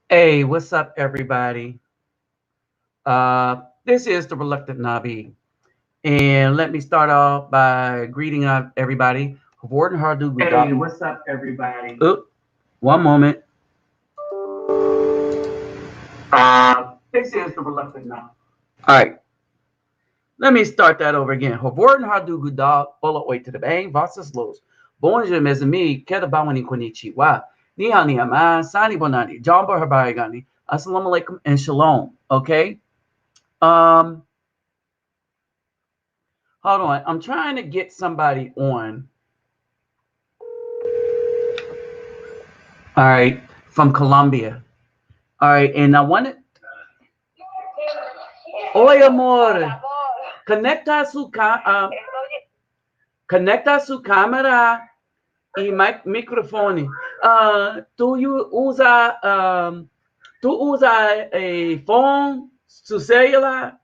Hey, what's up, everybody? This is the Reluctant Nabi, and let me start off by greeting everybody. Geboren Hardu Hey, Gudab. what's up, everybody? Oop, one moment. This is the Reluctant Now. All right, let me start that over again. Geboren Hardu Gudab, Ola Oi to the Bang, Vasas Los. Bonjour, mes amis, Kedabawani Konichiwa. Ni hao ni ama, Sani Bonani, Jamba Habayagani, Assalamu alaikum, and Shalom. Okay? Um, Hold on. I'm trying to get somebody on. All right, from Colombia. All right, and I wanted. Oi, amor. Conecta su, conecta su cámara y micrófono. Tú usa a phone, su celular.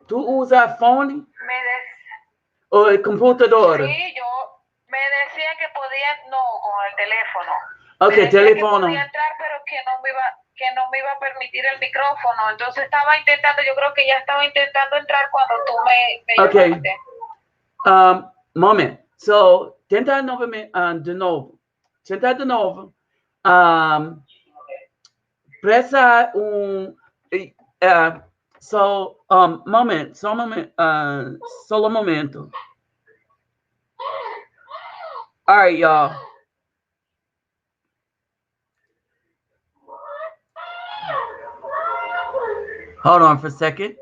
Tú usa phone o el computador. Sí, yo me decía que podía, no, con el teléfono. Ok, me decía teléfono. Que podía entrar, pero que no me iba a permitir el micrófono. Entonces estaba intentando, yo creo que ya estaba intentando entrar cuando tú me llamaste. Moment. So, tenta de novo. Tenta de novo. Pressa moment. Solo momento. All right, y'all. Hold on for a second.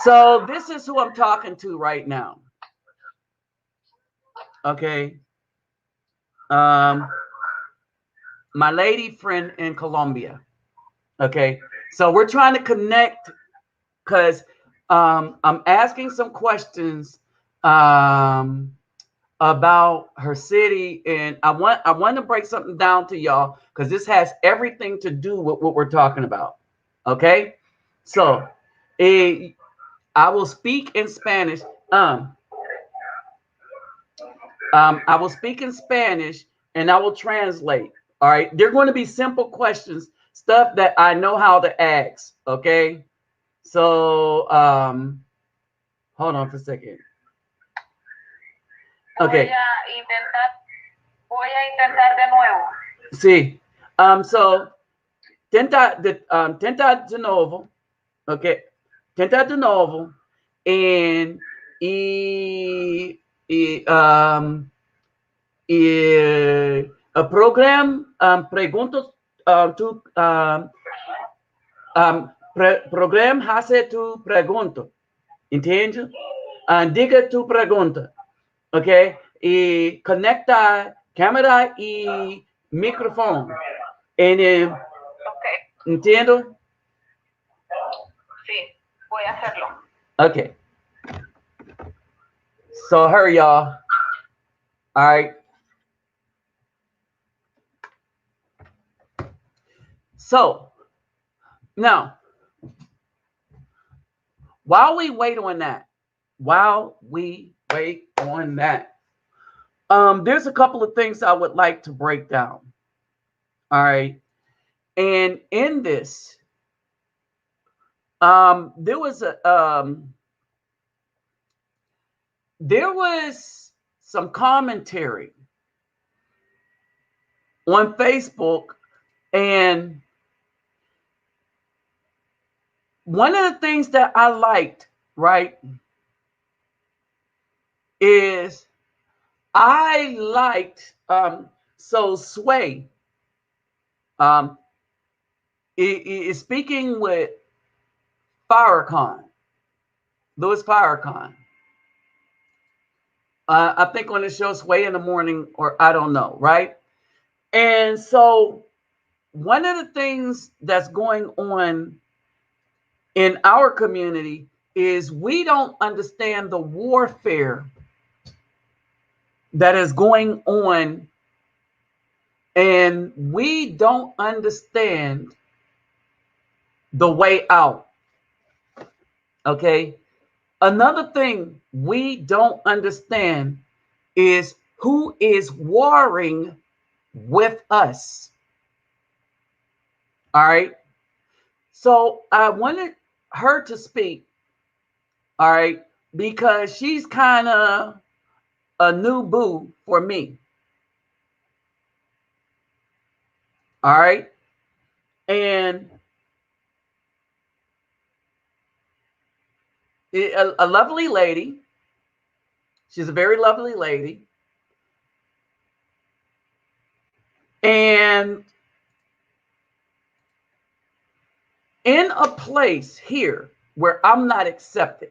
So this is who I'm talking to right now. Okay. My lady friend in Colombia. Okay. So we're trying to connect because I'm asking some questions about her city, and I want to break something down to y'all because this has everything to do with what we're talking about. Okay. So I will speak in Spanish. I will speak in Spanish and I will translate. All right. They're going to be simple questions, stuff that I know how to ask. Okay. So, hold on for a second. Okay. Voy a intentar de nuevo. Sí. So, tenta de novo. Okay. Tenta de novo. And, a program preguntas tu program hace tu pregunta, entende? Diga tu pregunta, ok? Y conecta cámara y micrófono. Okay. ¿Entiendo? Sí, voy a hacerlo. Okay. So hurry, y'all. All right. So now, while we wait on that, there's a couple of things I would like to break down. All right. And in this, there was some commentary on Facebook, and one of the things that I liked, right, is I liked so Sway is speaking with Farrakhan, Louis Farrakhan. I think on the show Sway in the Morning, or I don't know, right? And so one of the things that's going on in our community is we don't understand the warfare that is going on, and we don't understand the way out. Okay. Another thing we don't understand is who is warring with us. All right. So I wanted her to speak. All right. Because she's kind of a new boo for me. All right. And a lovely lady. She's a very lovely lady. And in a place here where I'm not accepted,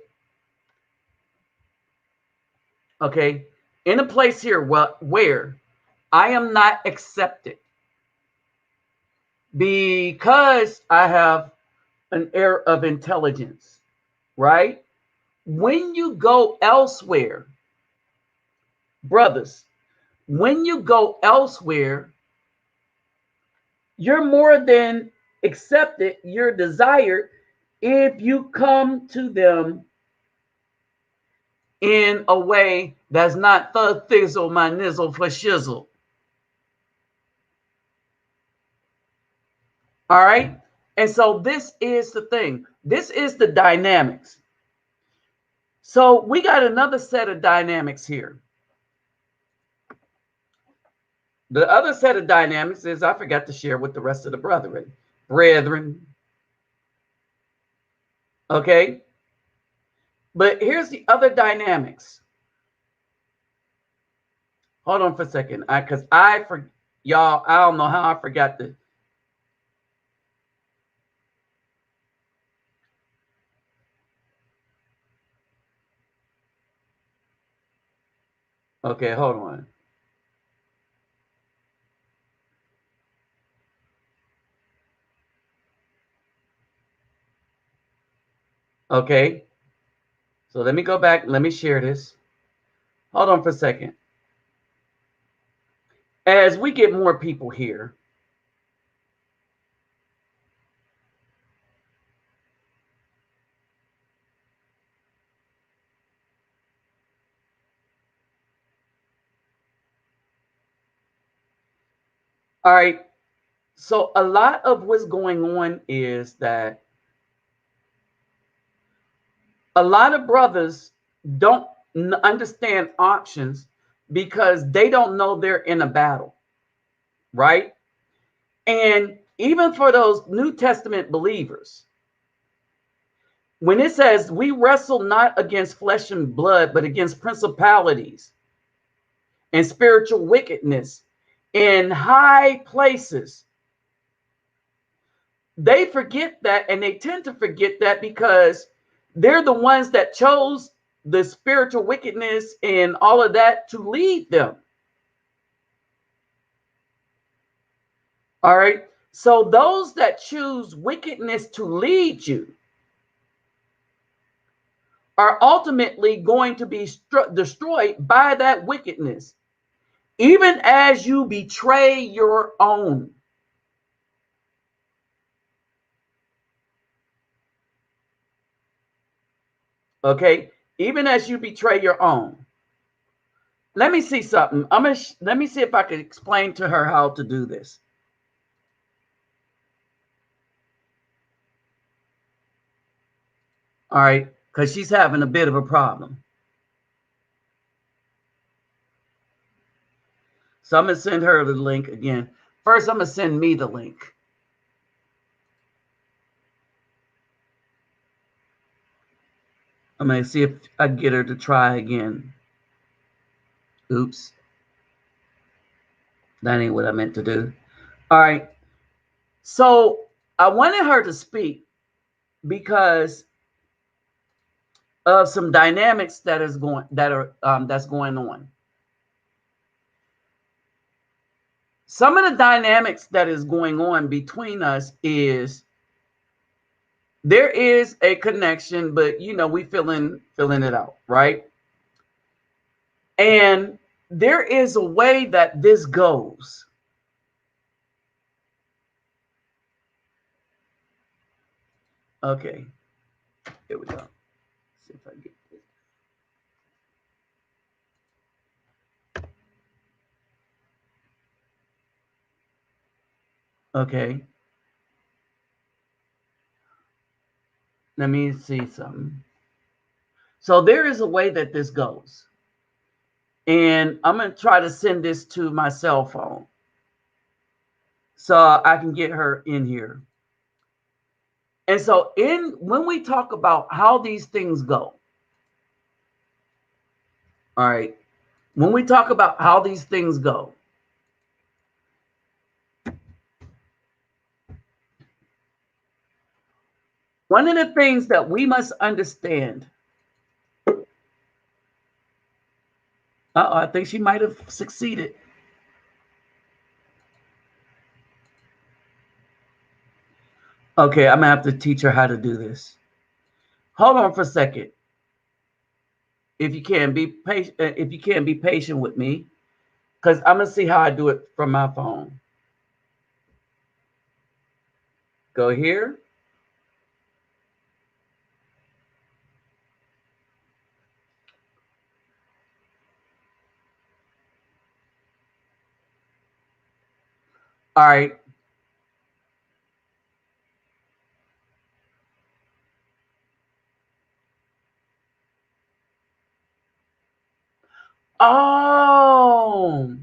okay, in a place here where I am not accepted because I have an air of intelligence, right? When you go elsewhere, brothers, when you go elsewhere, you're more than accepted, you're desired if you come to them in a way that's not the thizzle my nizzle for shizzle. All right. And so this is the thing. This is the dynamics. So we got another set of dynamics here. The other set of dynamics is I forgot to share with the rest of the brethren. Brethren. Okay. But here's the other dynamics. Hold on for a second. Y'all, I don't know how I forgot to. Okay, hold on. Okay. So let me go back. Let me share this. Hold on for a second. As we get more people here, all right. So a lot of what's going on is that a lot of brothers don't understand options because they don't know they're in a battle, right? And even for those New Testament believers, when it says we wrestle not against flesh and blood, but against principalities and spiritual wickedness in high places, they forget that, and they tend to forget that because they're the ones that chose the spiritual wickedness and all of that to lead them. All right. So those that choose wickedness to lead you are ultimately going to be destroyed by that wickedness, even as you betray your own. Okay. Even as you betray your own. Let me see something. Let me see if I can explain to her how to do this. All right, because she's having a bit of a problem. So I'm going to send her the link again. First, I'm going to send me the link. I'm going to see if I can get her to try again. Oops. That ain't what I meant to do. All right. So I wanted her to speak because of some dynamics that's going on. Some of the dynamics that is going on between us is there is a connection, but we filling it out, right? And there is a way that this goes. Okay, here we go. See if I get Okay. Let me see something. So there is a way that this goes. And I'm going to try to send this to my cell phone so I can get her in here. And so when we talk about how these things go, all right, when we talk about how these things go, one of the things that we must understand, I think she might have succeeded. Okay, I'm gonna have to teach her how to do this. Hold on for a second. If you can be patient, with me, because I'm gonna see how I do it from my phone. Go here. All right. Oh.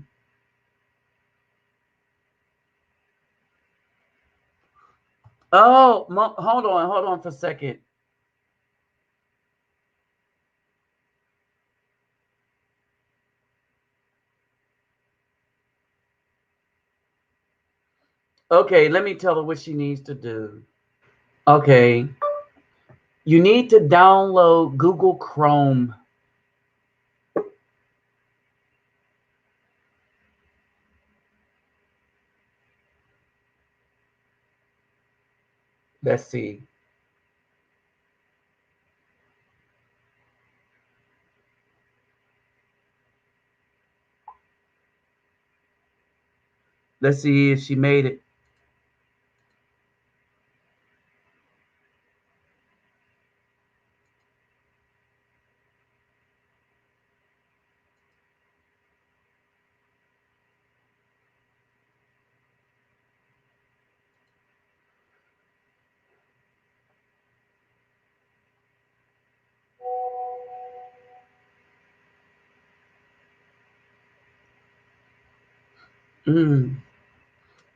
Oh, hold on for a second. Okay, let me tell her what she needs to do. Okay. You need to download Google Chrome. Let's see. Let's see if she made it. Mm.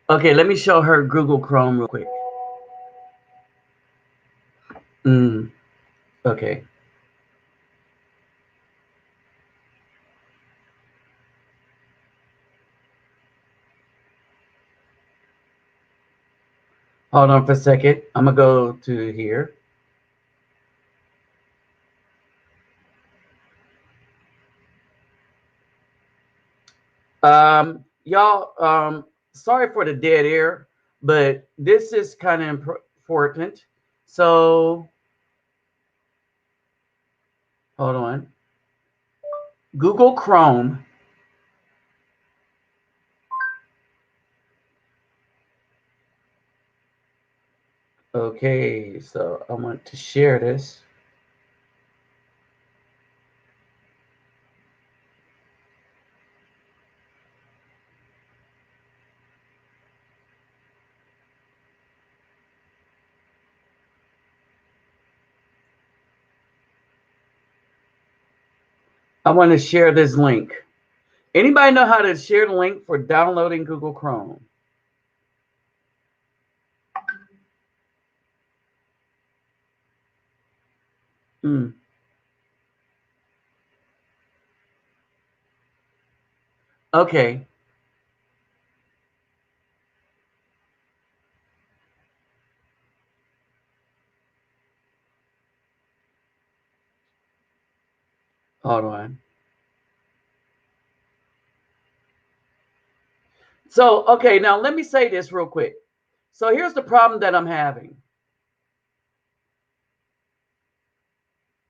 Okay, let me show her Google Chrome real quick. Mm. Okay. Hold on for a second. I'm gonna go to here. Y'all, sorry for the dead air, but this is kind of important. So, hold on. Google Chrome. Okay, so I want to share this. I want to share this link. Anybody know how to share the link for downloading Google Chrome? Hmm. Okay. Hold on. So, okay, now let me say this real quick. So here's the problem that I'm having.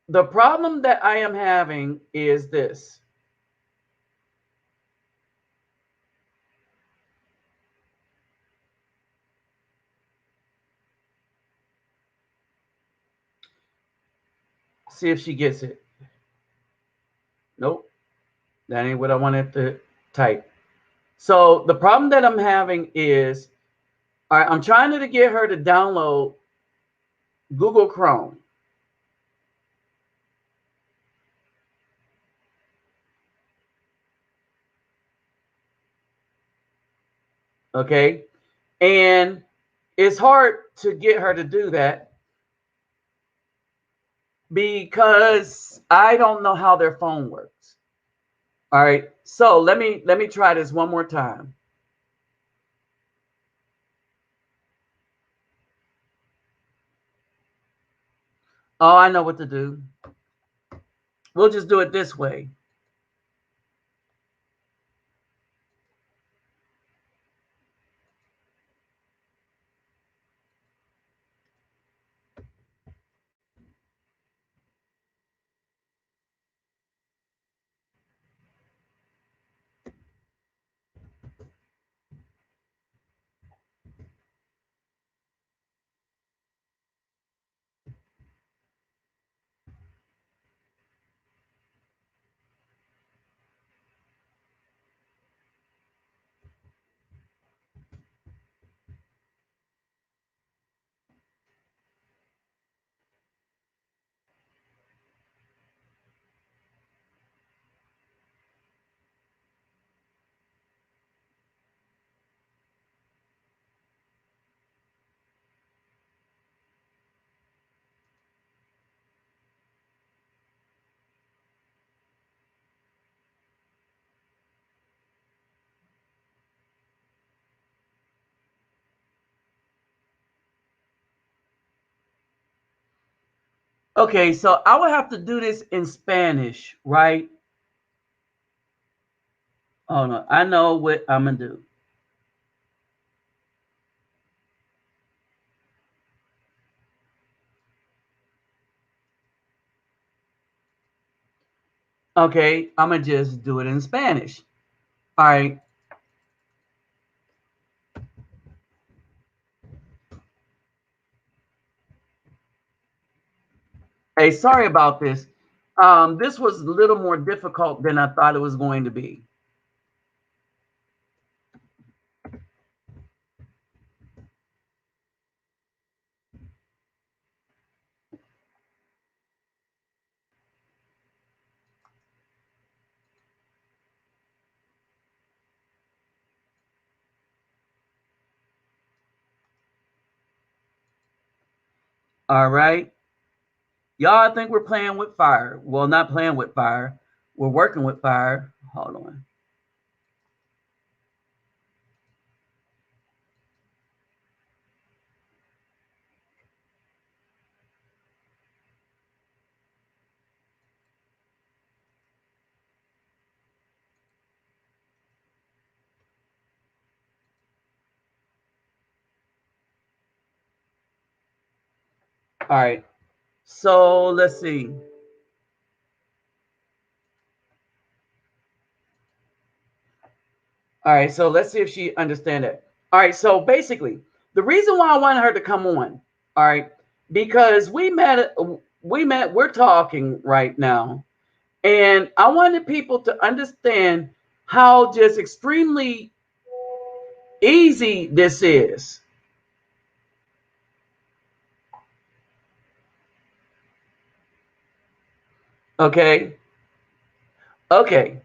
The problem that I am having is this. See if she gets it. Nope. That ain't what I wanted to type. So the problem that I'm having is All right, I'm trying to get her to download Google Chrome. Okay. And it's hard to get her to do that because I don't know how their phone works. All right. So let me try this one more time. Oh, I know what to do. We'll just do it this way. Okay, so I would have to do this in Spanish, right? Oh no, I know what I'm gonna do. Okay, I'm gonna just do it in Spanish. All right. Hey, sorry about this. This was a little more difficult than I thought it was going to be. All right. Y'all think we're playing with fire. Well, not playing with fire. We're working with fire. Hold on. All right. So let's see. All right. So let's see if she understand it. All right. So basically, the reason why I wanted her to come on, all right, because we met, we're talking right now, and I wanted people to understand how just extremely easy this is. Okay. Okay.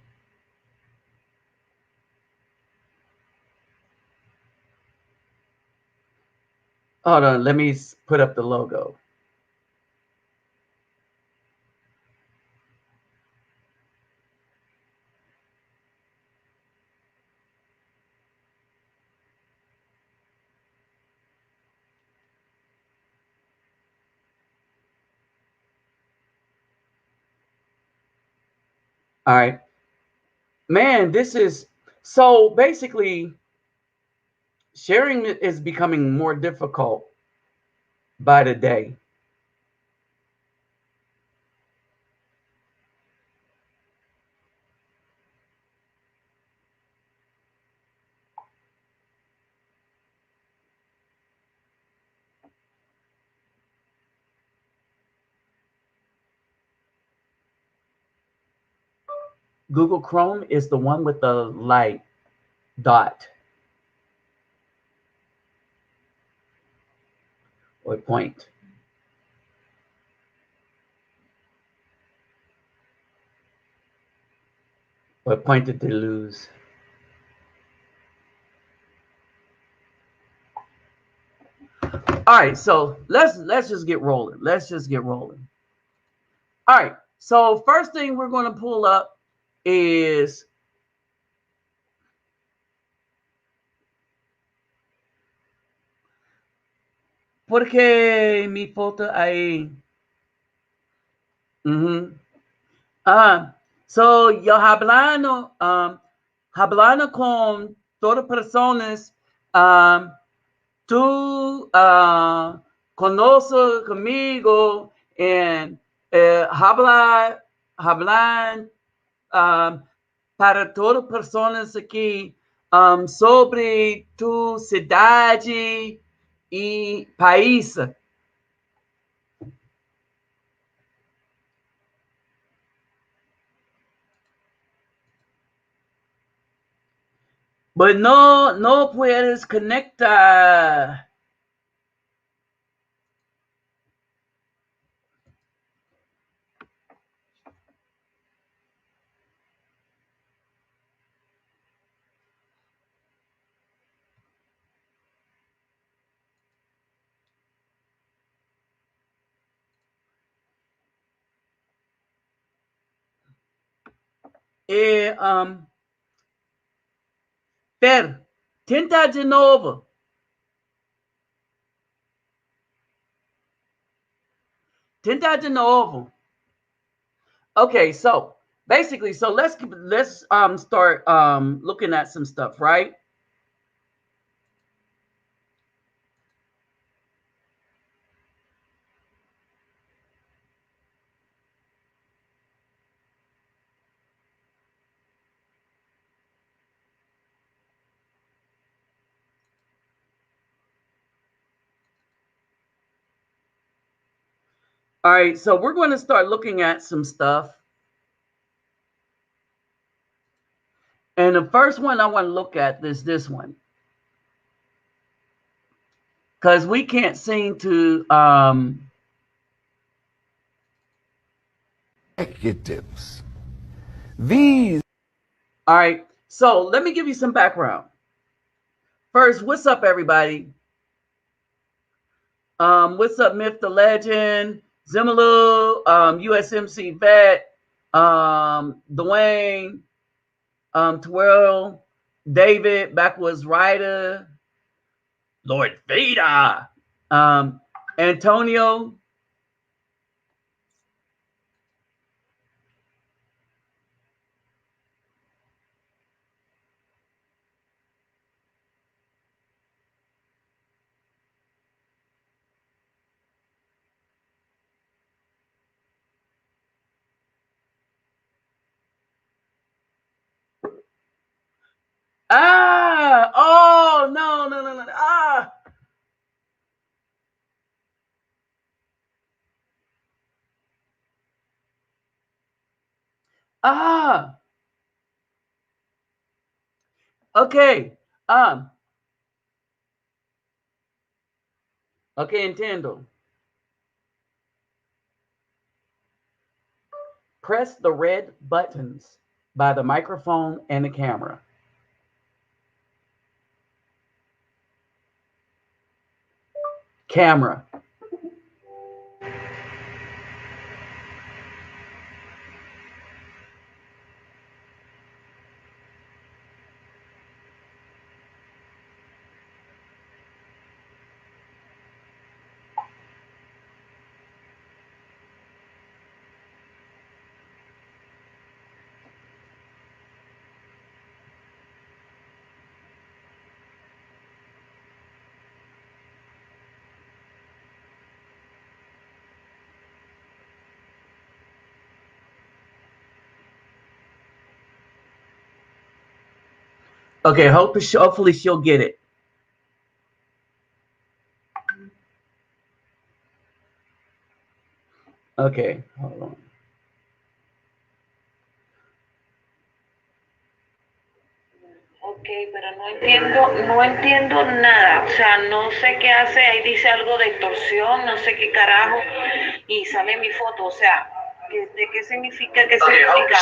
Hold on. Let me put up the logo. All right. Man, this is so basically sharing is becoming more difficult by the day. Google Chrome is the one with the light dot. or point. Or pointed to lose. All right, so let's just get rolling. Let's just get rolling. All right, so first thing we're going to pull up is ¿por qué mi foto ahí? So yo hablando con todas personas, tú conoces conmigo en hablan para todas personas aquí sobre tu cidade y país. But no puedes conectar. E, tenta de novo. Tenta de novo. Okay, so basically, so let's start looking at some stuff, right? All right, so we're going to start looking at some stuff. And the first one I want to look at is this one. Because we can't seem to executives. These. All right, so let me give you some background. First, what's up, everybody? What's up, Myth the Legend, Zimilu, USMC Vet, Dwayne, Twirl, David, Backwoods Rider, Lord Vader, Antonio. Oh, no. Ah, okay. Okay, entiendo. Press the red buttons by the microphone and the camera. Camera. Okay, hopefully she'll get it. Okay, hold on. pero no entiendo nada, o sea, no sé qué hace, ahí dice algo de extorsión, no sé qué carajo, y sale mi foto, o sea, ¿de qué significa? ¿Qué significa?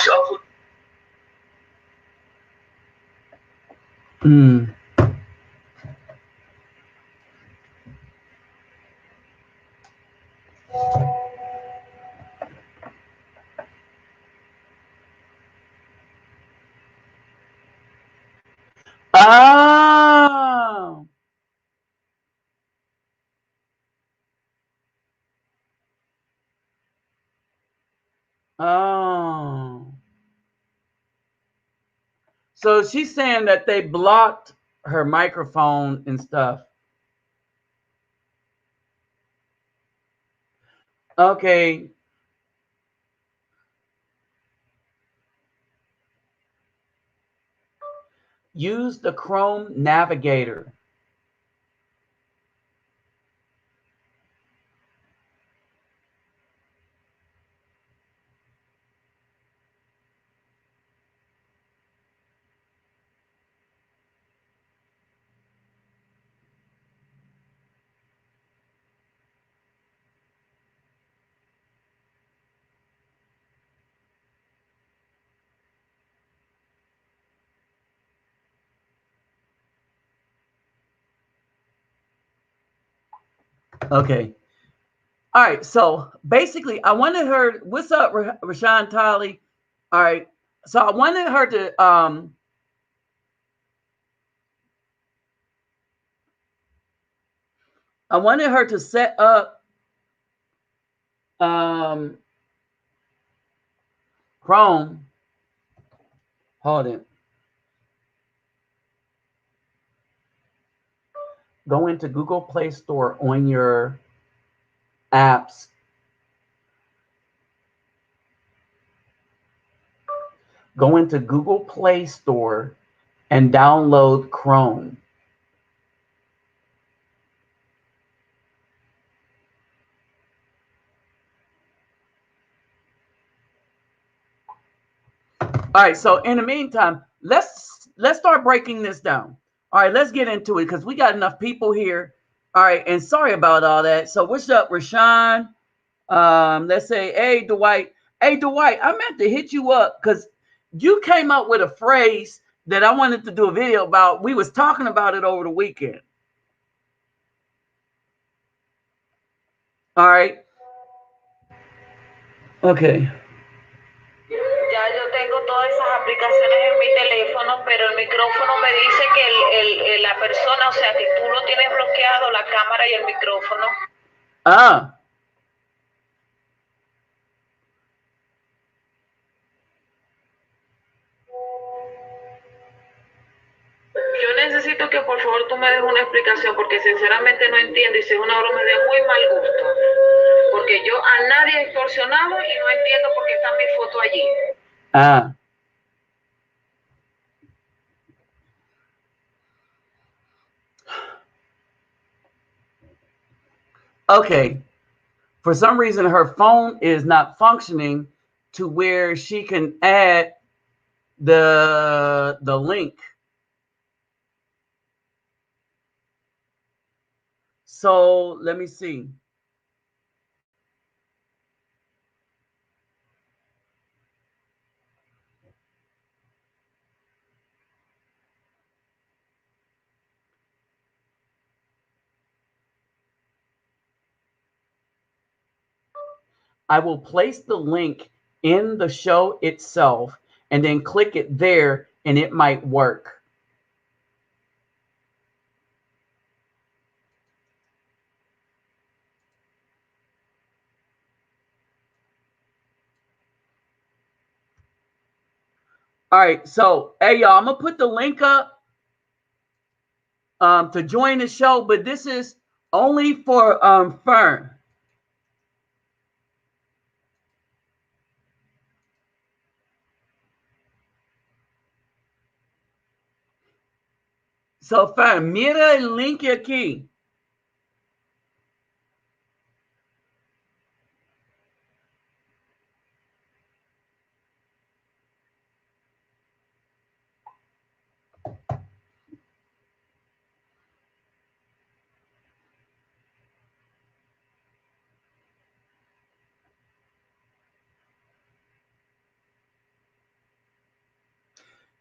Ah. Oh. So she's saying that they blocked her microphone and stuff. Okay. Use the Chrome Navigator. Okay. All right. So basically, I wanted her. What's up, Rashawn Tolly? All right. So I wanted her to set up Chrome. Hold it. Go into Google Play Store on your apps. Go into Google Play Store and download Chrome. All right, so in the meantime, let's start breaking this down. All right, let's get into it because we got enough people here. All right, and sorry about all that. So what's up, Rashawn? Let's say, hey, Dwight. Hey, Dwight, I meant to hit you up because you came up with a phrase that I wanted to do a video about. We was talking about it over the weekend. All right. Okay. Ya yo tengo todas esas aplicaciones en mi teléfono, pero el micrófono me dice que la persona, o sea, que tú lo tienes bloqueado, la cámara y el micrófono. Ah. Yo necesito que por favor tú me des una explicación porque sinceramente no entiendo y si es una broma de muy mal gusto. Porque yo a nadie he extorsionado y no entiendo por qué está mi foto allí. Ah. Okay. For some reason, her phone is not functioning to where she can add the link. So let me see. I will place the link in the show itself and then click it there and it might work. All right, so hey y'all, I'm gonna put the link up to join the show, but this is only for Fern. So Fern, mira el link aquí.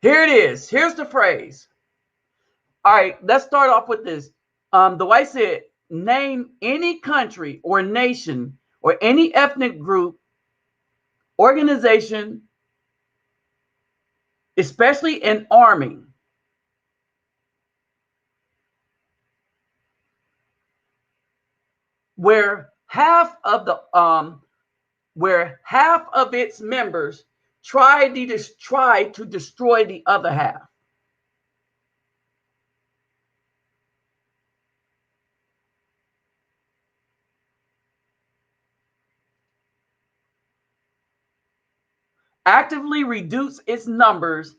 Here it is. Here's the phrase. All right, let's start off with this. The wife said, name any country or nation or any ethnic group, organization, especially in army, where half of its members try to destroy the other half. Actively reduce its numbers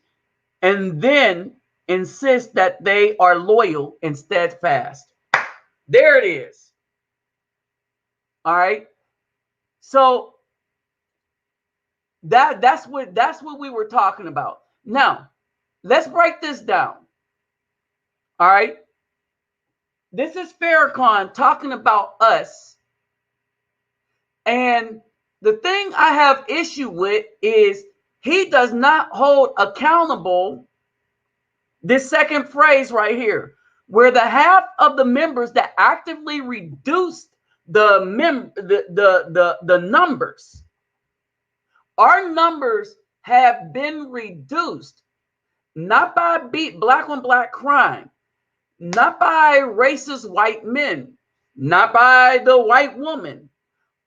and then insist that they are loyal and steadfast. There it is. All right. So that's what we were talking about. Now, let's break this down. All right. This is Farrakhan talking about us. And the thing I have issue with is he does not hold accountable this second phrase right here, where the half of the members that actively reduced the numbers. Our numbers have been reduced, not by black on black crime, not by racist white men, not by the white woman.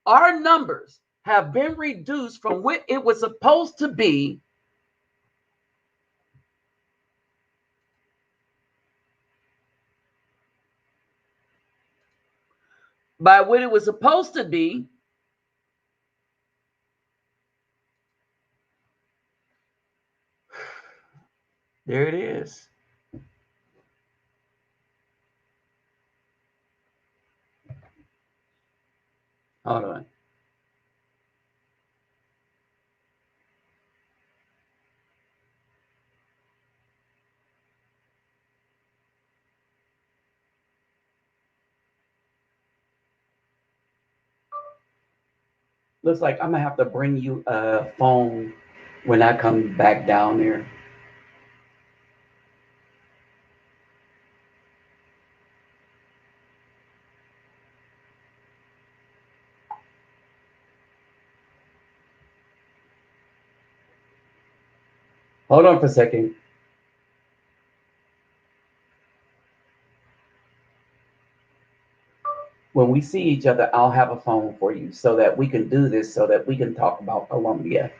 Our numbers have been reduced from what it was supposed to be by what it was supposed to be. There it is. Hold on. Looks like I'm gonna have to bring you a phone when I come back down there. Hold on for a second. When we see each other, I'll have a phone for you so that we can do this, so that we can talk about Colombia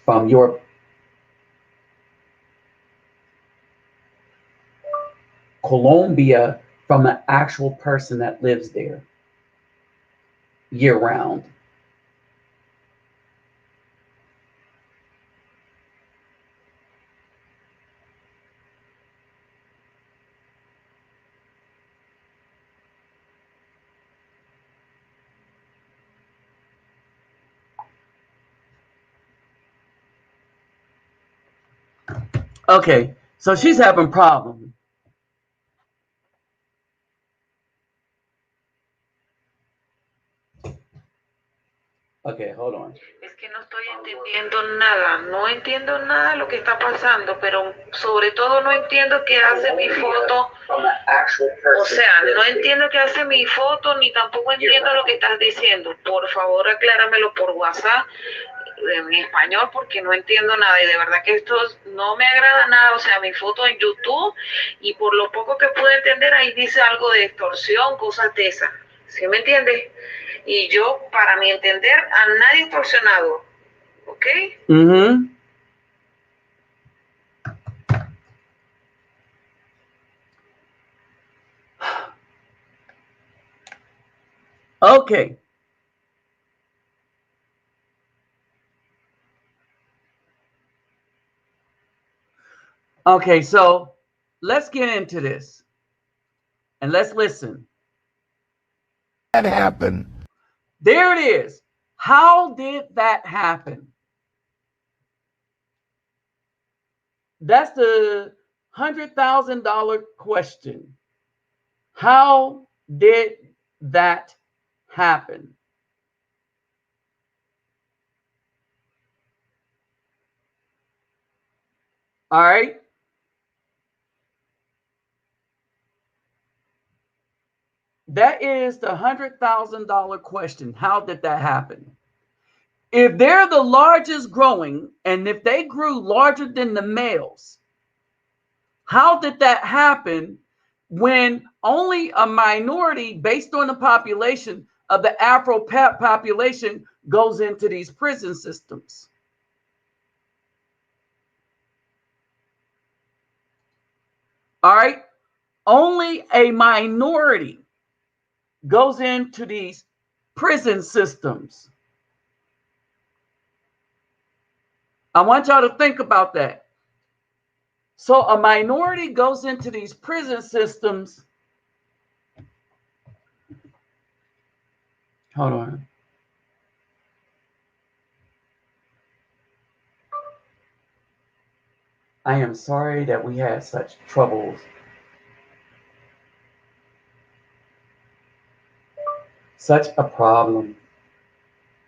from your Colombia from an actual person that lives there year round. Okay, so she's having problems. Okay, hold on. Es que no estoy entendiendo nada, no entiendo nada de lo que está pasando, pero sobre todo no entiendo qué hace mi foto. O sea, no entiendo qué hace mi foto, ni tampoco entiendo lo que estás diciendo. Por favor, acláramelo por WhatsApp en español, porque no entiendo nada y de verdad que esto no me agrada nada. O sea, mi foto en YouTube, y por lo poco que pude entender, ahí dice algo de extorsión, cosas de esas. ¿Sí me entiendes? Y yo, para mi entender, a nadie extorsionado. ¿Ok? Okay. Okay, so let's get into this and let's listen. That happened. There it is. How did that happen? That's the $100,000 question. How did that happen? All right. That is the $100,000 question. How did that happen? If they're the largest growing, and if they grew larger than the males, how did that happen when only a minority, based on the population of the Afro population, goes into these prison systems? All right. Only a minority goes into these prison systems. I want y'all to think about that. So a minority goes into these prison systems. Hold on. I am sorry that we had such troubles. Such a problem,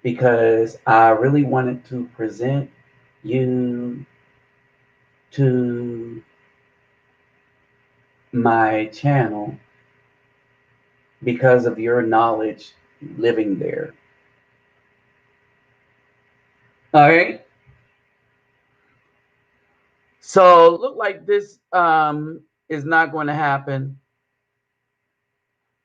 because I really wanted to present you to my channel because of your knowledge living there. All right. So look like this is not going to happen.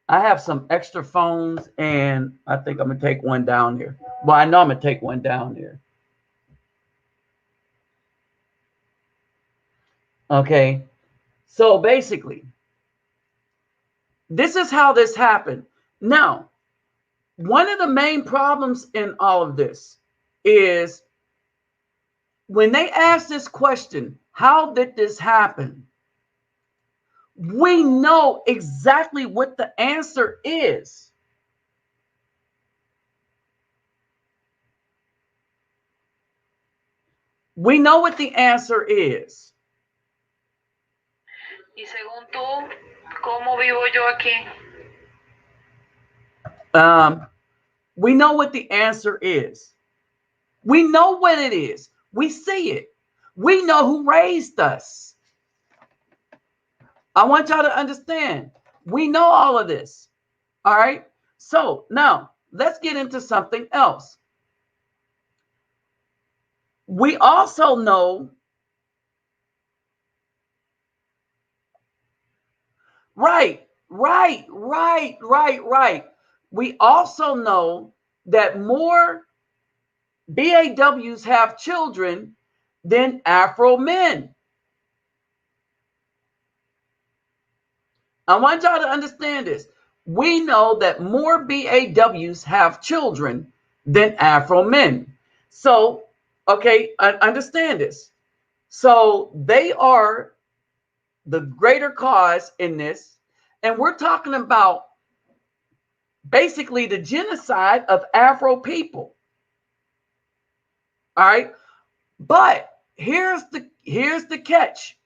I have some extra phones, and I think I'm going to take one down here. Well, I know I'm going to take one down here. Okay. So basically, this is how this happened. Now, one of the main problems in all of this is when they ask this question, how did this happen? We know exactly what the answer is. We know what the answer is. Y según tú, ¿cómo vivo yo aquí? We know what the answer is. We know what it is. We see it. We know who raised us. I want y'all to understand. We know all of this. All right. So now let's get into something else. We also know, right. We also know that more BAWs have children than Afro men. I want y'all to understand this. We know that more BAWs have children than Afro men. So, okay, understand this. So they are the greater cause in this. And we're talking about basically the genocide of Afro people. All right. But here's the catch.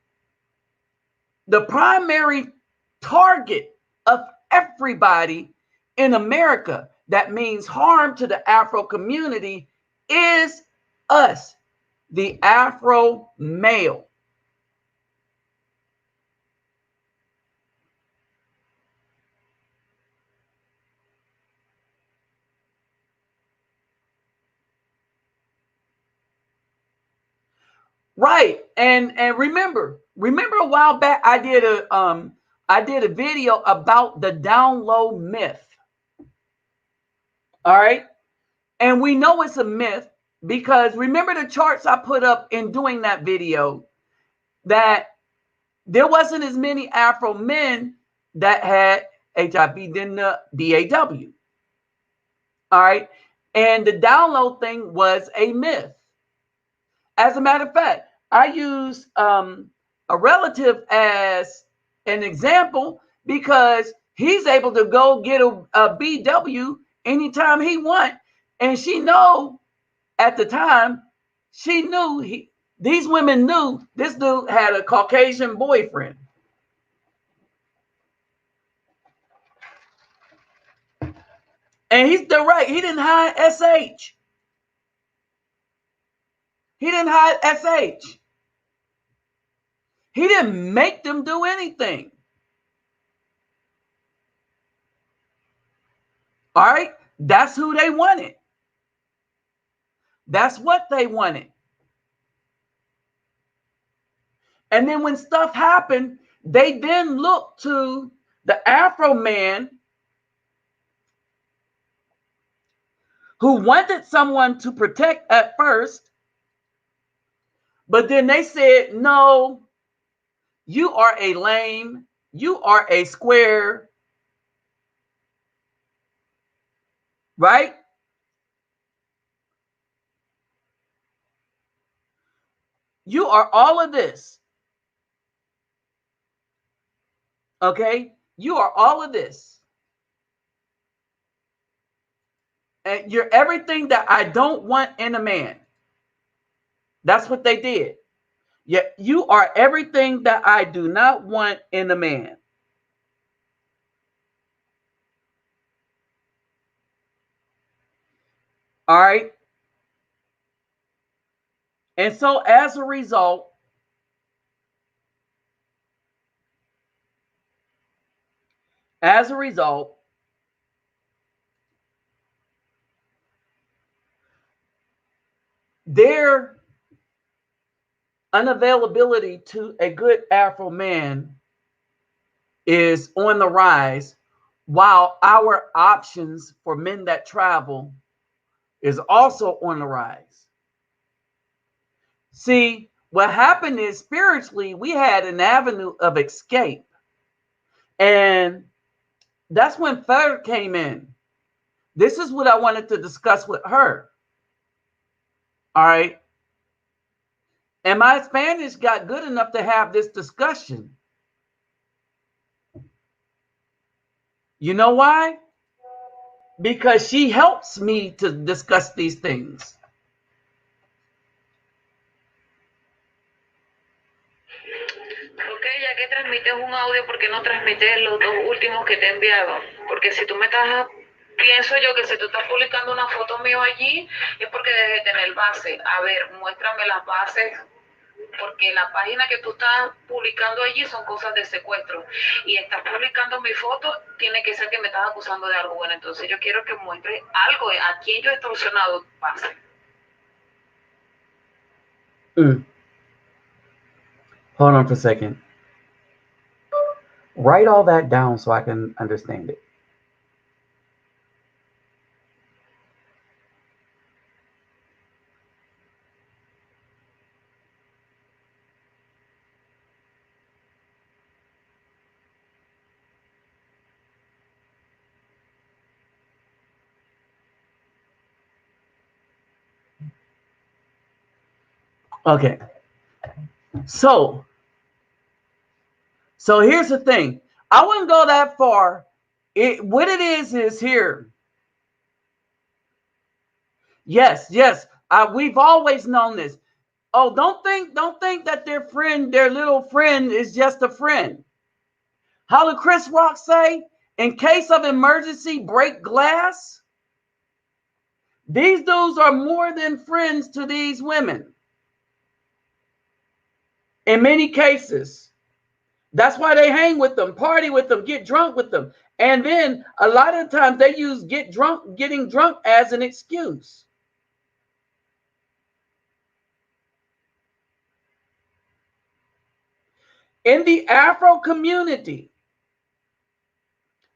The primary target of everybody in America that means harm to the Afro community is us, the Afro male. Right. And remember a while back I did a video about the down low myth. All right. And we know it's a myth because remember the charts I put up in doing that video, that there wasn't as many Afro men that had HIV than the BAW. All right. And the download thing was a myth. As a matter of fact, I use a relative as an example because he's able to go get a BW anytime he want. And she know at the time, she knew these women knew this dude had a Caucasian boyfriend. And he's direct. He didn't hide SH. He didn't hide SH. He didn't make them do anything. All right? That's who they wanted. That's what they wanted. And then when stuff happened, they then looked to the Afro man who wanted someone to protect at first, but then they said, no, you are a lame, you are a square, right? You are all of this, okay? You are all of this. And you're everything that I don't want in a man. That's what they did. Yet you are everything that I do not want in a man. All right. And so as a result, their unavailability to a good Afro man is on the rise, while our options for men that travel is also on the rise. See, what happened is spiritually, we had an avenue of escape. And that's when Fer came in. This is what I wanted to discuss with her. All right. And my Spanish got good enough to have this discussion. You know why? Because she helps me to discuss these things. Ok, ya que transmites un audio, ¿por qué no transmites los dos últimos que te he enviado? Porque si tú me estás, pienso yo que si tú estás publicando una foto mío allí, es porque debes de tener base. A ver, muéstrame las bases, porque la página que tú estás publicando allí son cosas de secuestro. Y estás publicando mi foto, tiene que ser que me estás acusando de algo bueno. Entonces yo quiero que muestres algo, a quién yo he extorsionado base. Hold on for a second. Write all that down so I can understand it. Okay. So here's the thing. I wouldn't go that far. What it is here. Yes. We've always known this. Oh, don't think that their little friend is just a friend. How did Chris Rock say? In case of emergency, break glass. These dudes are more than friends to these women. In many cases. That's why they hang with them, party with them, get drunk with them. And then a lot of times they use getting drunk as an excuse. In the Afro community,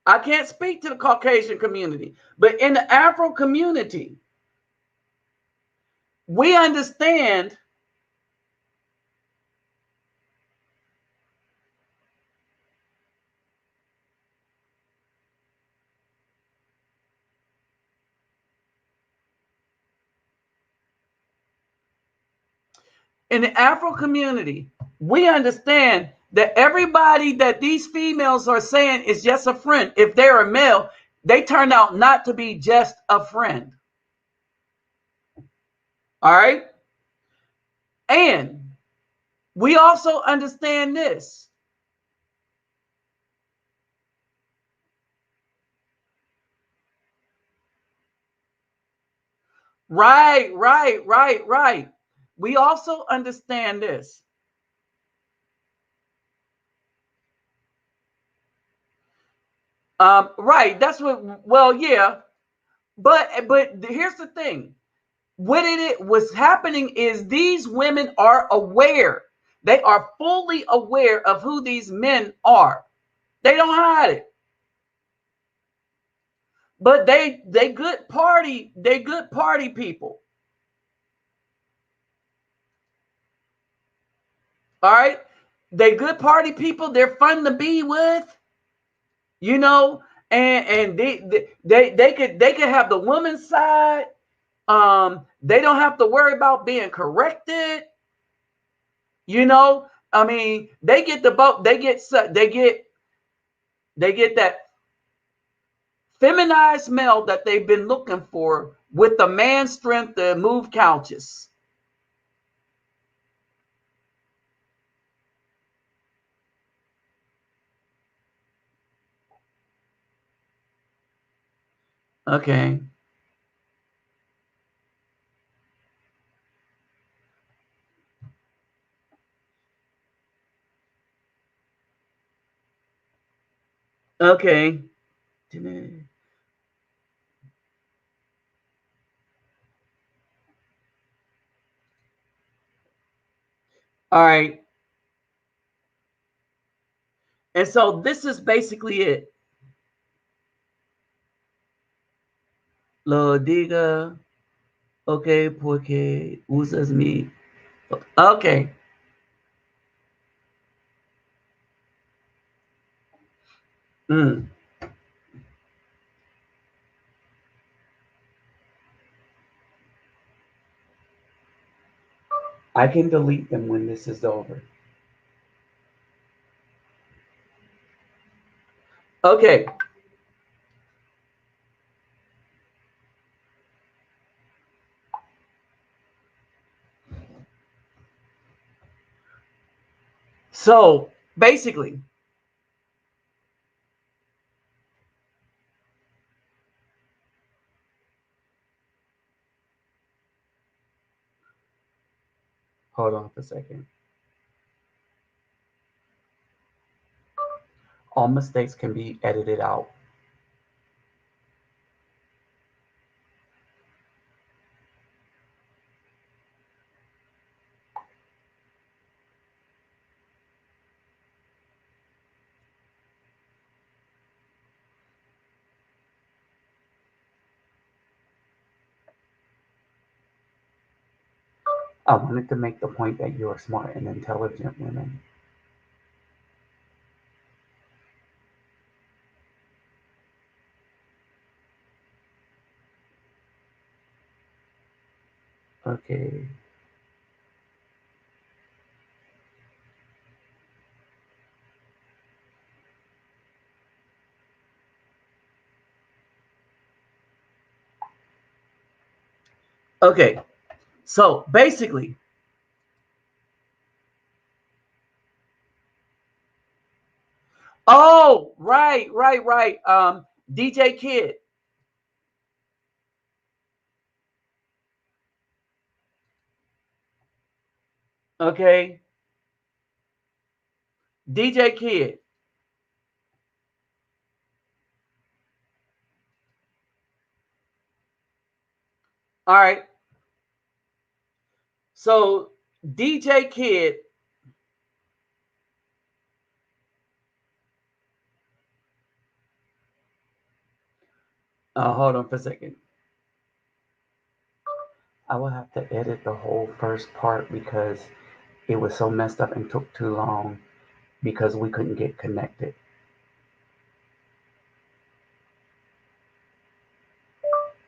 I can't speak to the Caucasian community, but in the Afro community, we understand in the Afro community, we understand that everybody that these females are saying is just a friend. If they're a male, they turn out not to be just a friend. All right. And we also understand this. Right. We also understand this. Right. That's what. Well, yeah. But here's the thing. What's happening is these women are aware. They are fully aware of who these men are. They don't hide it. But they good party people. All right. They good party people. They're fun to be with, you know, and they could have the woman's side. They don't have to worry about being corrected. You know, I mean, they get the boat. They get that feminized male that they've been looking for with the man's strength to move couches. Okay. Okay. All right. And so this is basically it. Lo diga, okay, porque usas mi. Okay. Mm. I can delete them when this is over. Okay. So basically, hold on for a second. All mistakes can be edited out. I wanted to make the point that you are smart and intelligent women. Okay. Okay. So basically, oh, right. DJ Kid. Okay. DJ Kid. All right. So DJ Kid. Hold on for a second. I will have to edit the whole first part because it was so messed up and took too long because we couldn't get connected.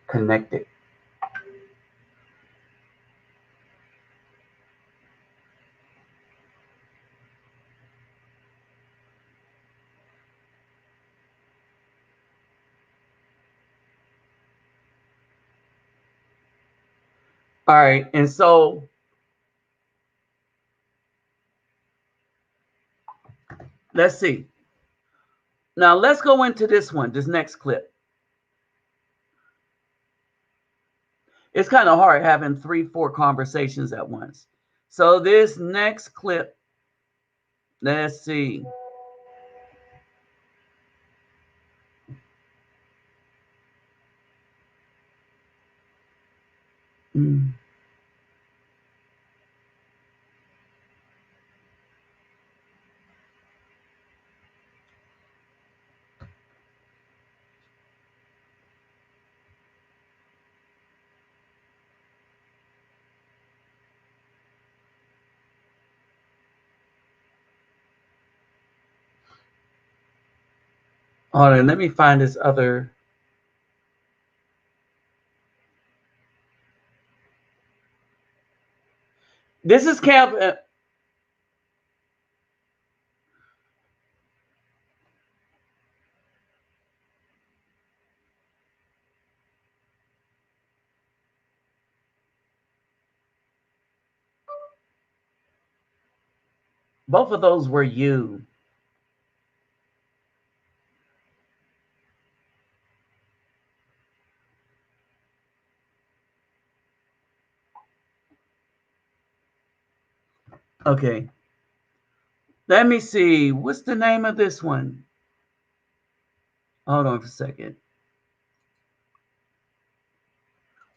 Connected. All right. And so let's see. Now let's go into this one, this next clip. It's kind of hard having 3, 4 conversations at once. So this next clip, let's see. Mm. Hold on, let me find this other. This is camp. Both of those were you. Okay. Let me see. What's the name of this one? Hold on for a second.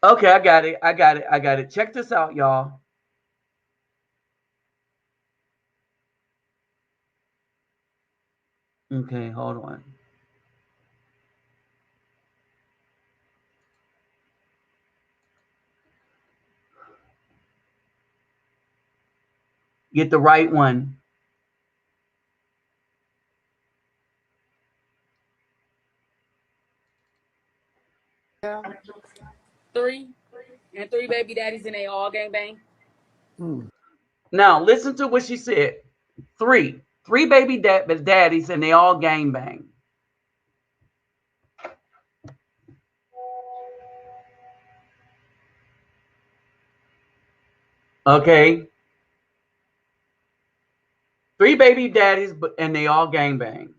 Okay, I got it. I got it. I got it. Check this out, y'all. Okay, hold on. Get the right one. Three and three baby daddies and they all gang bang. Now, listen to what she said. Three. Three baby daddies, and they all gang bang. Okay. Three baby daddies, and they all gang bang.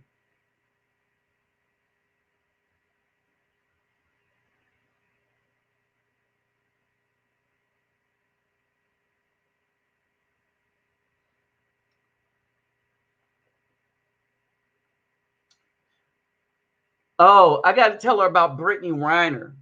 Oh, I got to tell her about Brittany Reiner.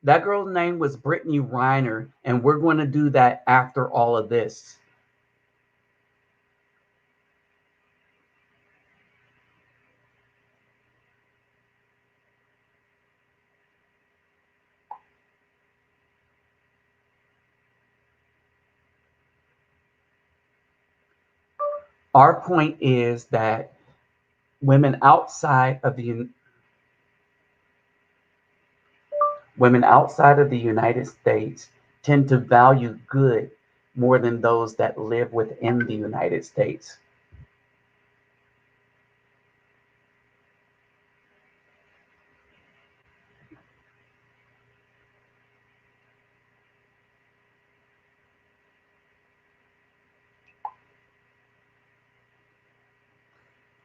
That girl's name was Brittany Reiner, and we're going to do that after all of this. Our point is that women outside of the United States tend to value good more than those that live within the United States.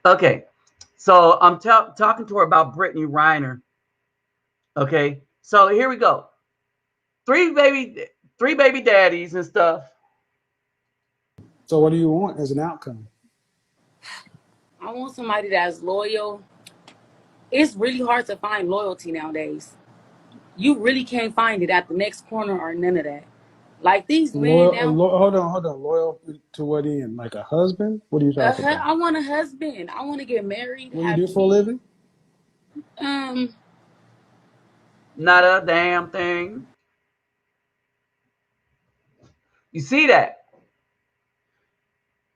Okay, so I'm talking to her about Brittany Reiner. Okay, so here we go. Three baby, three baby daddies and stuff. So what do you want as an outcome? I want somebody that's loyal. It's really hard to find loyalty nowadays. You really can't find it at the next corner or none of that. Like these men now, Hold on. Loyal to what end? Like a husband? What are you talking about? I want a husband. I want to get married, What do you have do for a kids. living? Um, Not a damn thing. You see that?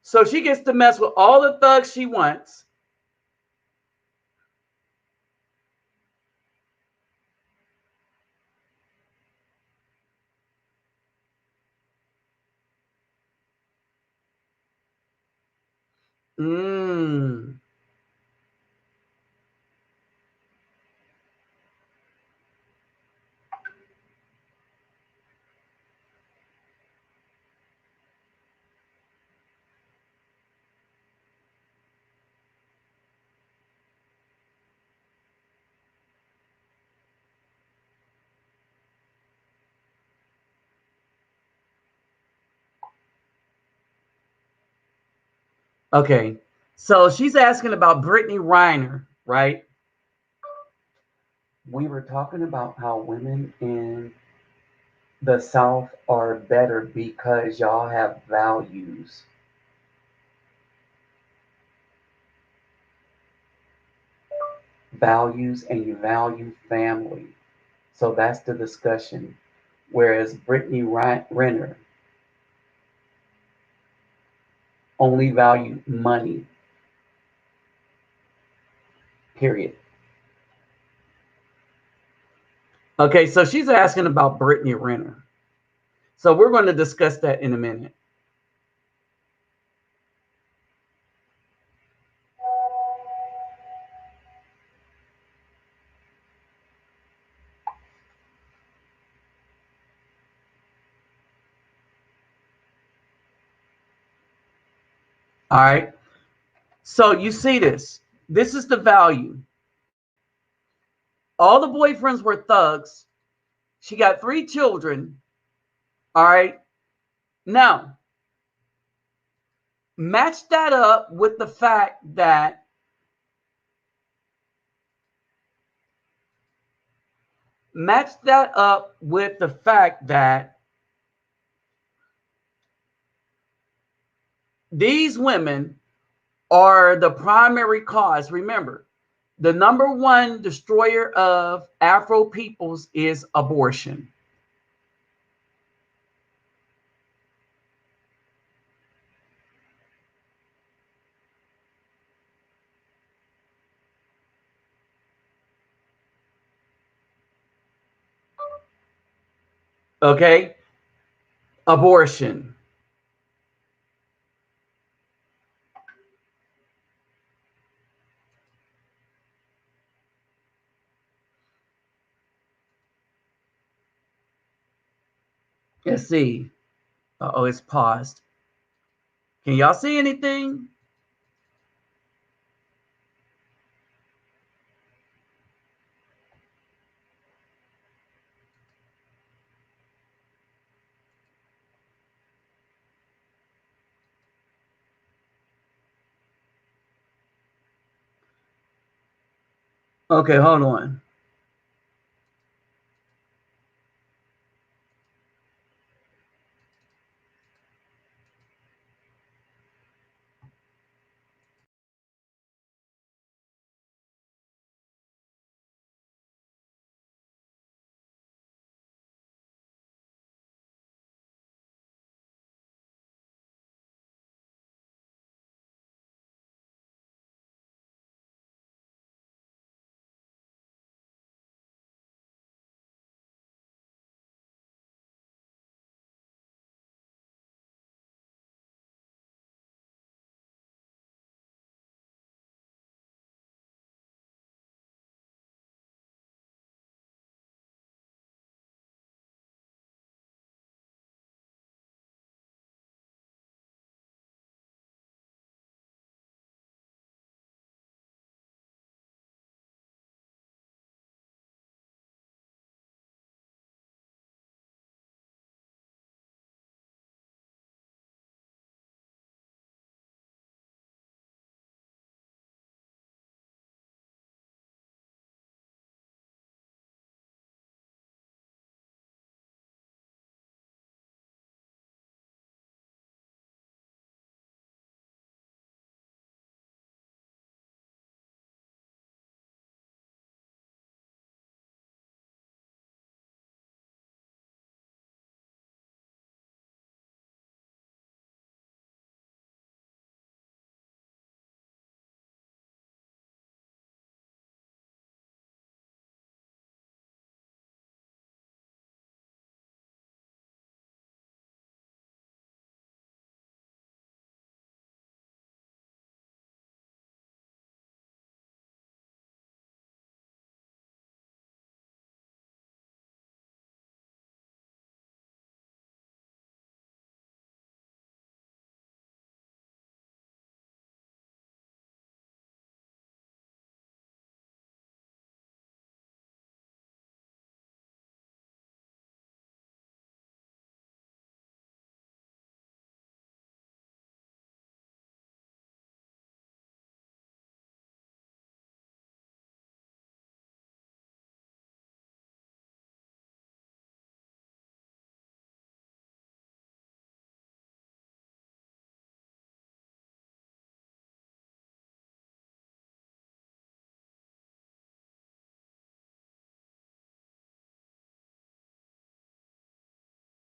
So she gets to mess with all the thugs she wants. Mm. Okay. So she's asking about Brittany Reiner, right? We were talking about how women in the South are better because y'all have values, and you value family. So that's the discussion. Whereas Brittany Renner only value money, period. Okay, so she's asking about Brittany Renner. So we're going to discuss that in a minute. All right. So you see this. This is the value. All the boyfriends were thugs. She got 3 children. All right. Now, match that up with the fact that these women are the primary cause. Remember, the number one destroyer of Afro peoples is abortion. Okay? Abortion. Let's see. Oh, it's paused. Can y'all see anything? Okay, hold on.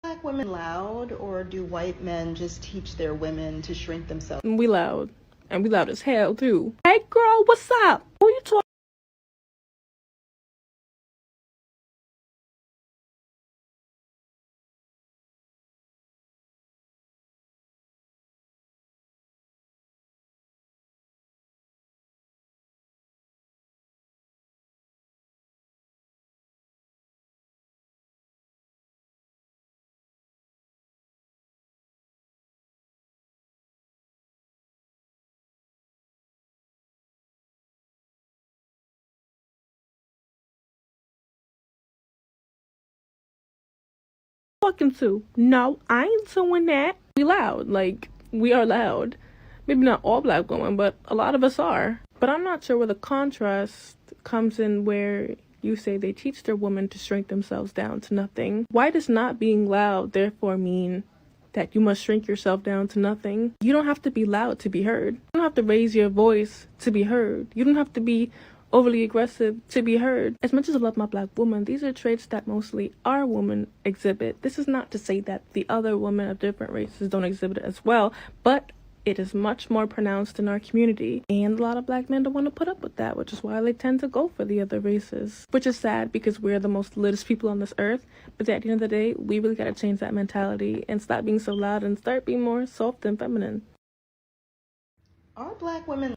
Black women loud, or do white men just teach their women to shrink themselves? We loud. And we loud as hell, too. Hey, girl, what's up? Who you talking? Talking to? No, I ain't doing that. We loud. Like, we are loud. Maybe not all black women, but a lot of us are. But I'm not sure where the contrast comes in where you say they teach their women to shrink themselves down to nothing. Why does not being loud therefore mean that you must shrink yourself down to nothing? You don't have to be loud to be heard. You don't have to raise your voice to be heard. You don't have to be overly aggressive to be heard. As much as I love my black woman, these are traits that mostly our women exhibit. This is not to say that the other women of different races don't exhibit it as well, but it is much more pronounced in our community, and a lot of black men don't want to put up with that, which is why they tend to go for the other races, which is sad because we're the most litest people on this earth. But at the end of the day, we really got to change that mentality and stop being so loud and start being more soft and feminine. Are black women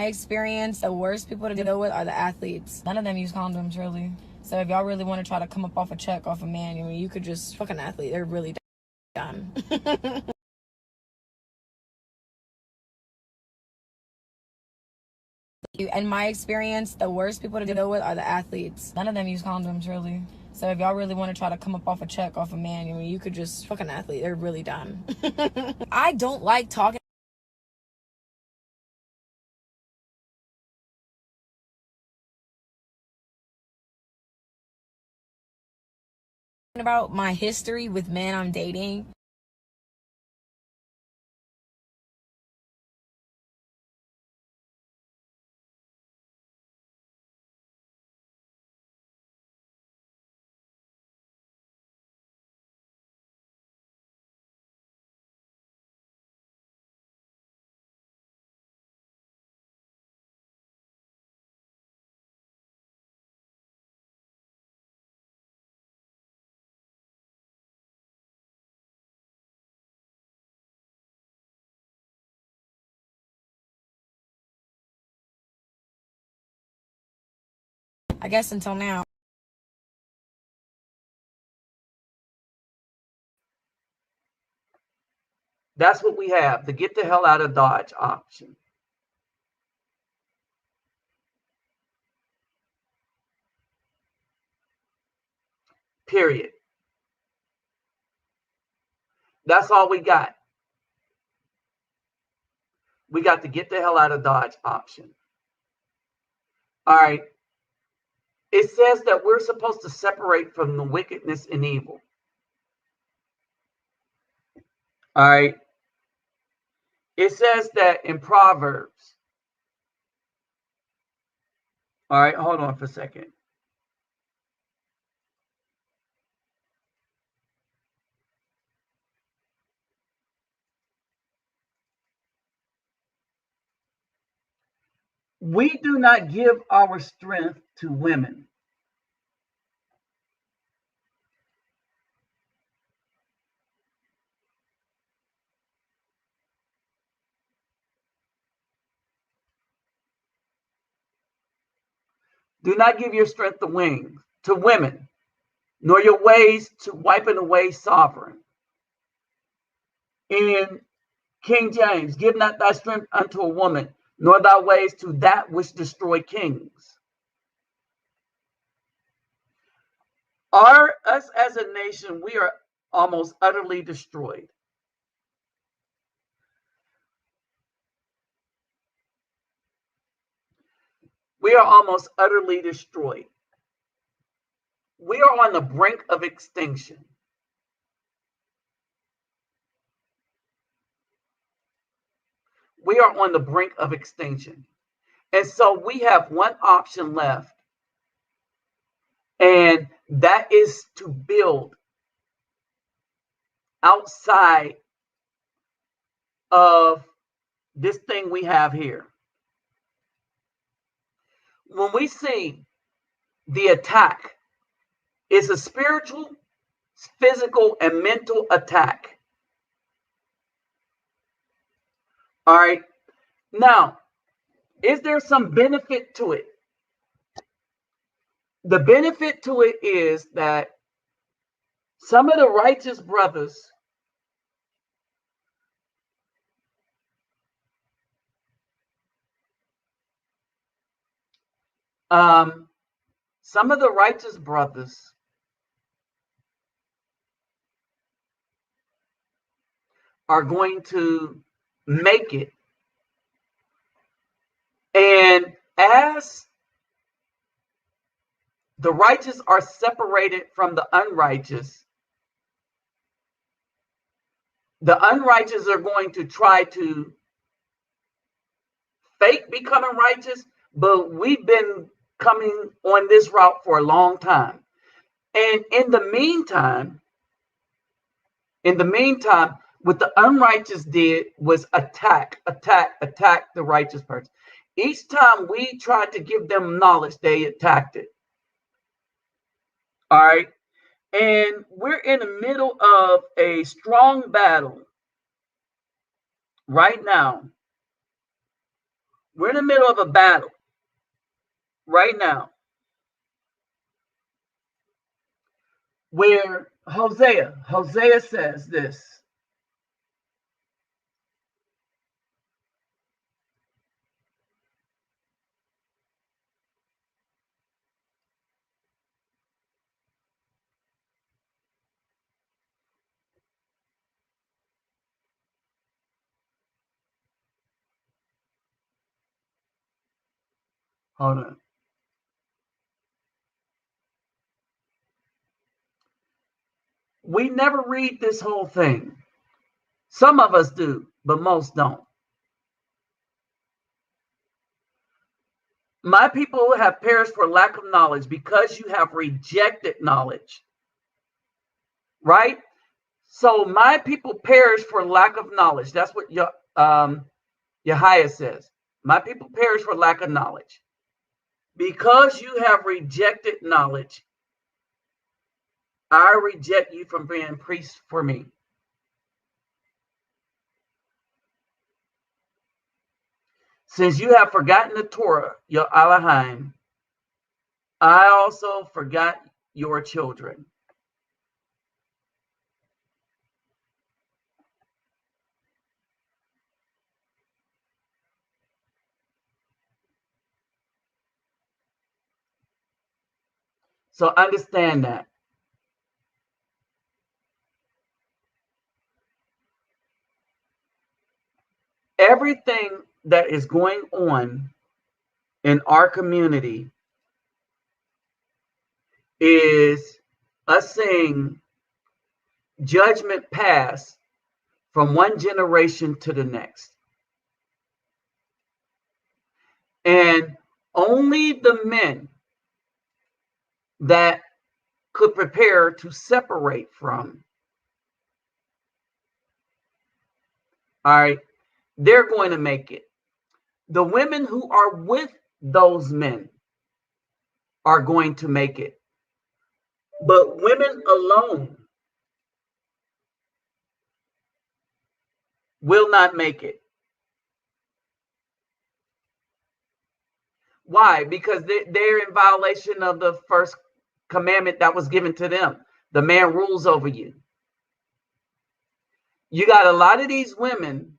My experience, the worst people to deal with are the athletes. None of them use condoms, really. So if y'all really want to try to come up off a check off a man, I mean, you could just fuck an athlete. They're really done. In my experience, the worst people to deal with are the athletes. None of them use condoms, really. So if y'all really want to try to come up off a check off a man, I mean, you could just fuck an athlete. They're really done. I don't like talking about my history with men I'm dating. I guess until now. That's what we have, the get the hell out of Dodge option. Period. That's all we got. We got the get the hell out of Dodge option. All right. It says that we're supposed to separate from the wickedness and evil. All right. It says that in Proverbs. All right, hold on for a second. We do not give our strength to women. Do not give your strength to wings to women, nor your ways to wiping away sovereign. In King James, give not thy strength unto a woman, nor thy ways to that which destroy kings. Us as a nation, we are almost utterly destroyed. We are almost utterly destroyed. We are on the brink of extinction. We are on the brink of extinction. And so we have one option left, and that is to build outside of this thing we have here. When we see the attack, it's a spiritual, physical, and mental attack. All right. Now, is there some benefit to it? The benefit to it is that some of the righteous brothers some of the righteous brothers are going to make it. And as the righteous are separated from the unrighteous are going to try to fake becoming righteous, but we've been coming on this route for a long time. And in the meantime, what the unrighteous did was attack the righteous person. Each time we tried to give them knowledge, they attacked it. All right. And we're in the middle of a strong battle right now. We're in the middle of a battle right now where Hosea says this. Hold on. We never read this whole thing. Some of us do, but most don't. My people have perished for lack of knowledge because you have rejected knowledge. Right? So my people perish for lack of knowledge. That's what Yahweh says. My people perish for lack of knowledge. Because you have rejected knowledge, I reject you from being priest for me. Since you have forgotten the Torah, your Elohim, I also forgot your children. So understand that. Everything that is going on in our community is us seeing judgment pass from one generation to the next. And only the men that could prepare to separate from, all right, they're going to make it. The women who are with those men are going to make it. But women alone will not make it. Why? Because they're in violation of the first commandment that was given to them. The man rules over you. You got a lot of these women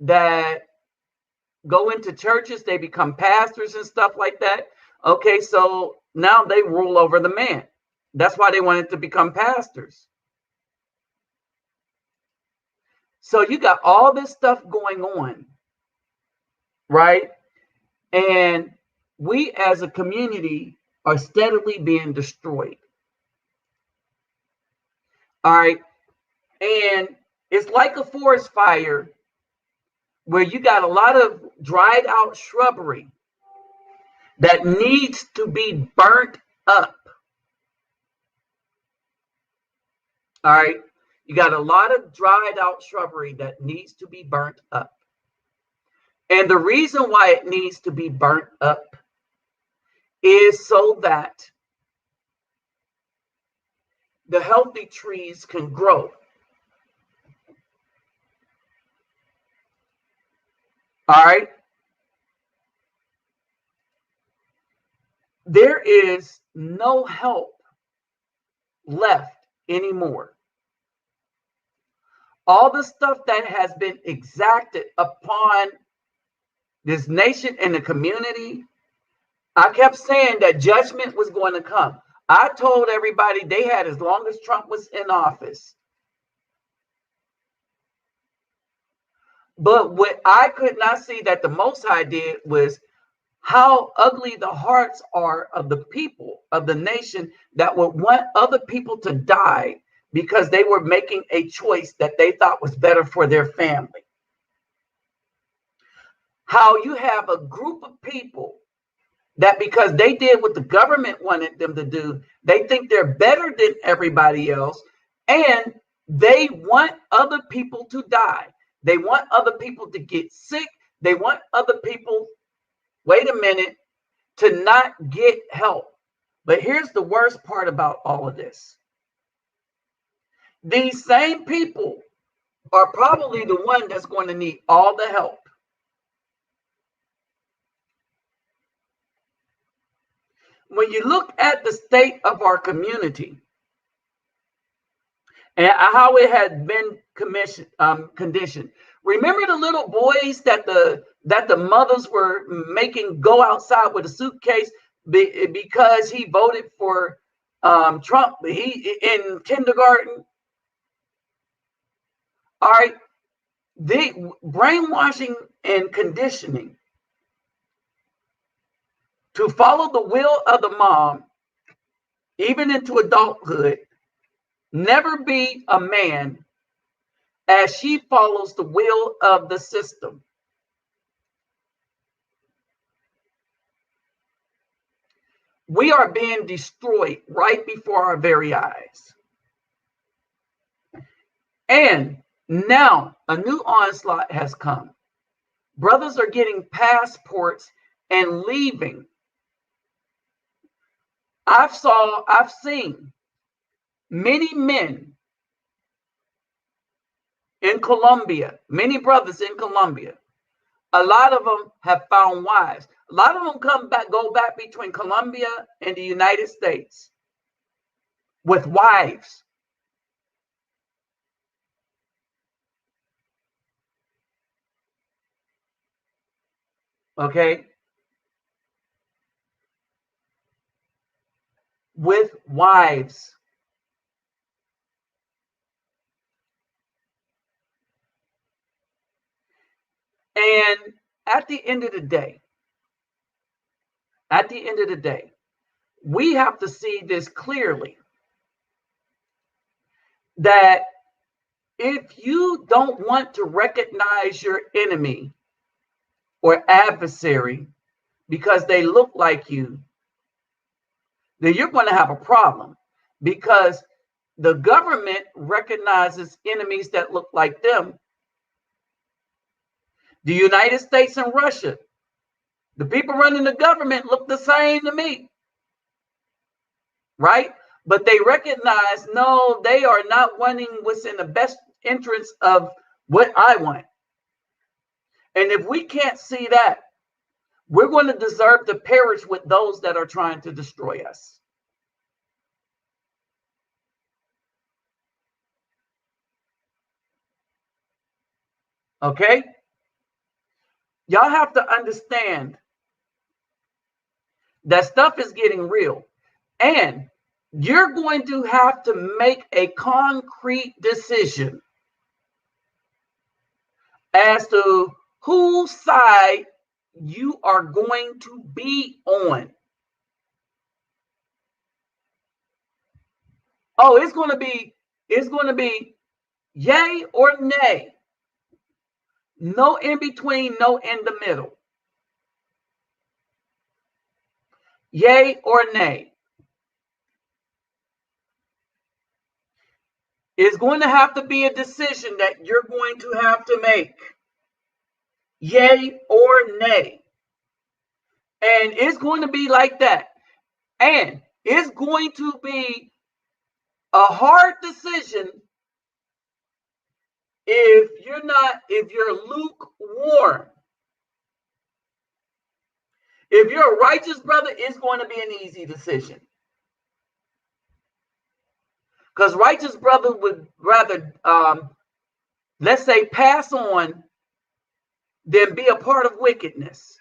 that go into churches, they become pastors and stuff like that. Okay, so now they rule over the man. That's why they wanted to become pastors. So you got all this stuff going on, right? And we as a community are steadily being destroyed. All right. And it's like a forest fire where you got a lot of dried out shrubbery that needs to be burnt up. All right. You got a lot of dried out shrubbery that needs to be burnt up. And the reason why it needs to be burnt up is so that the healthy trees can grow. All right. There is no help left anymore. All the stuff that has been exacted upon this nation and the community, I kept saying that judgment was going to come. I told everybody they had as long as Trump was in office. But what I could not see that the Most High did was how ugly the hearts are of the people of the nation that would want other people to die because they were making a choice that they thought was better for their family. How you have a group of people that because they did what the government wanted them to do, they think they're better than everybody else, and they want other people to die. They want other people to get sick. They want other people, wait a minute, to not get help. But here's the worst part about all of this. These same people are probably the one that's going to need all the help. When you look at the state of our community and how it had been conditioned, remember the little boys that the mothers were making go outside with a suitcase because he voted for Trump? He in kindergarten. All right, the brainwashing and conditioning to follow the will of the mom, even into adulthood, never be a man as she follows the will of the system. We are being destroyed right before our very eyes. And now a new onslaught has come. Brothers are getting passports and leaving. I've seen many men in Colombia, many brothers in Colombia, A lot of them have found wives. A lot of them go back between Colombia and the United States with wives. Okay? With wives. And at the end of the day, we have to see this clearly, that if you don't want to recognize your enemy or adversary because they look like you, then you're going to have a problem, because the government recognizes enemies that look like them. The United States and Russia, the people running the government look the same to me, right? But they recognize, no, they are not wanting what's in the best interest of what I want. And if we can't see that, we're going to deserve to perish with those that are trying to destroy us. Okay? Y'all have to understand that stuff is getting real. And you're going to have to make a concrete decision as to whose side you are going to be on. Oh, it's going to be yay or nay. No in between, no in the middle. Yay or nay. It's going to have to be a decision that you're going to have to make. Yay or nay. And it's going to be like that. And it's going to be a hard decision if you're lukewarm. If you're a righteous brother, it's going to be an easy decision. Because righteous brother would rather, let's say, pass on than be a part of wickedness.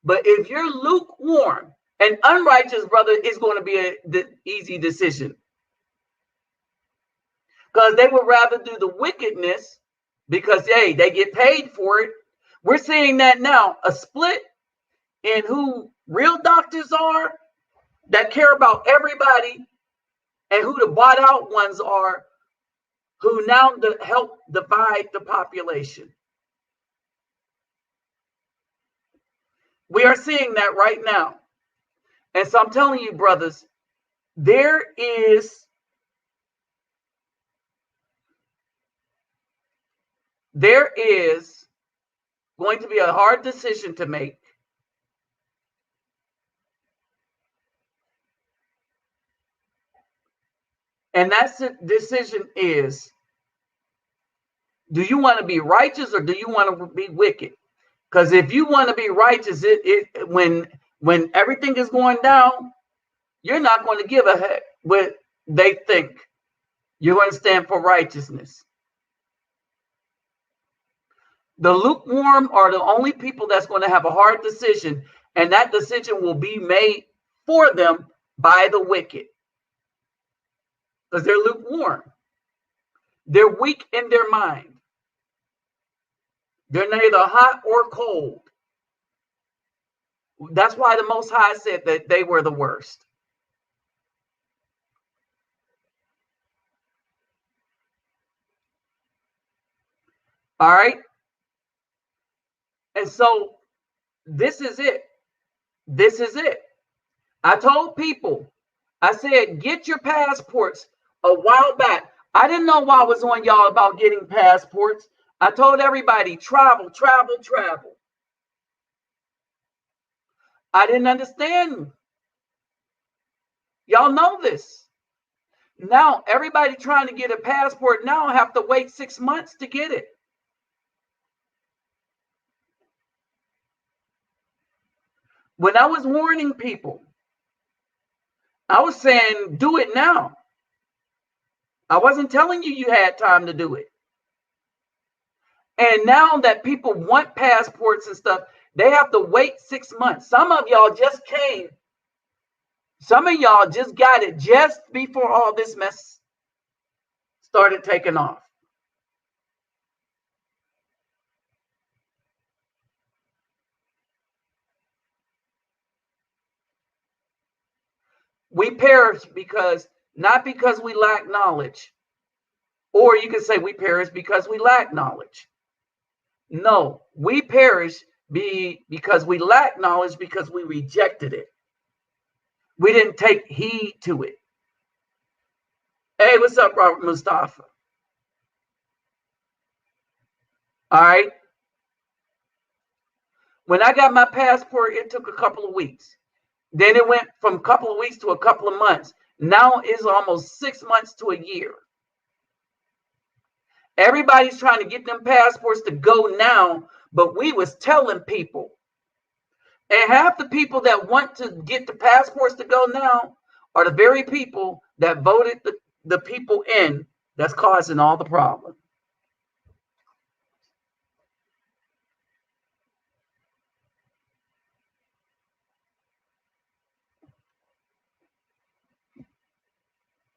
But if you're lukewarm, an unrighteous brother is going to be the easy decision. Because they would rather do the wickedness because, hey, they get paid for it. We're seeing that now, a split in who real doctors are that care about everybody and who the bought out ones are who now help divide the population. We are seeing that right now. And so I'm telling you, brothers, there is going to be a hard decision to make. And that decision is, do you want to be righteous or do you want to be wicked? Because if you want to be righteous, when everything is going down, you're not going to give a heck what they think. You're going to stand for righteousness. The lukewarm are the only people that's going to have a hard decision, and that decision will be made for them by the wicked. Because they're lukewarm. They're weak in their mind. They're neither hot or cold. That's why the Most High said that they were the worst. All right? And so this is it. This is it. I told people, I said, get your passports a while back. I didn't know why I was on y'all about getting passports. I told everybody, travel, travel, travel. I didn't understand. Y'all know this. Now, everybody trying to get a passport now have to wait 6 months to get it. When I was warning people, I was saying, do it now. I wasn't telling you you had time to do it. And now that people want passports and stuff, they have to wait 6 months. Some of y'all just came. Some of y'all just got it just before all this mess started taking off. We perish not because we lack knowledge, or you can say we perish because we lack knowledge. No, we perish because we lack knowledge because we rejected it. We didn't take heed to it. Hey, what's up, Robert Mustafa? All right. When I got my passport, it took a couple of weeks. Then it went from a couple of weeks to a couple of months. Now it's almost 6 months to a year. Everybody's trying to get them passports to go now, but we was telling people. And half the people that want to get the passports to go now are the very people that voted the people in that's causing all the problem.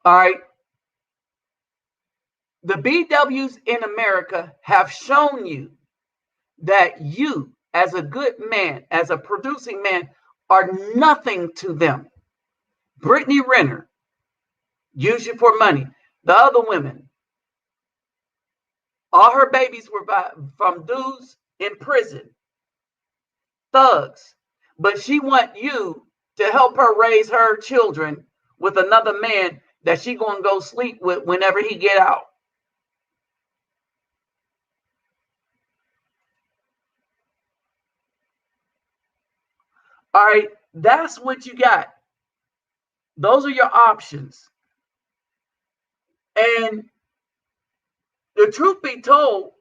All right. The BWs in America have shown you that you, as a good man, as a producing man, are nothing to them. Brittany Renner, use you for money. The other women, all her babies were from dudes in prison, thugs. But she want you to help her raise her children with another man that she gonna go sleep with whenever he get out. All right, that's what you got. Those are your options. And the truth be told,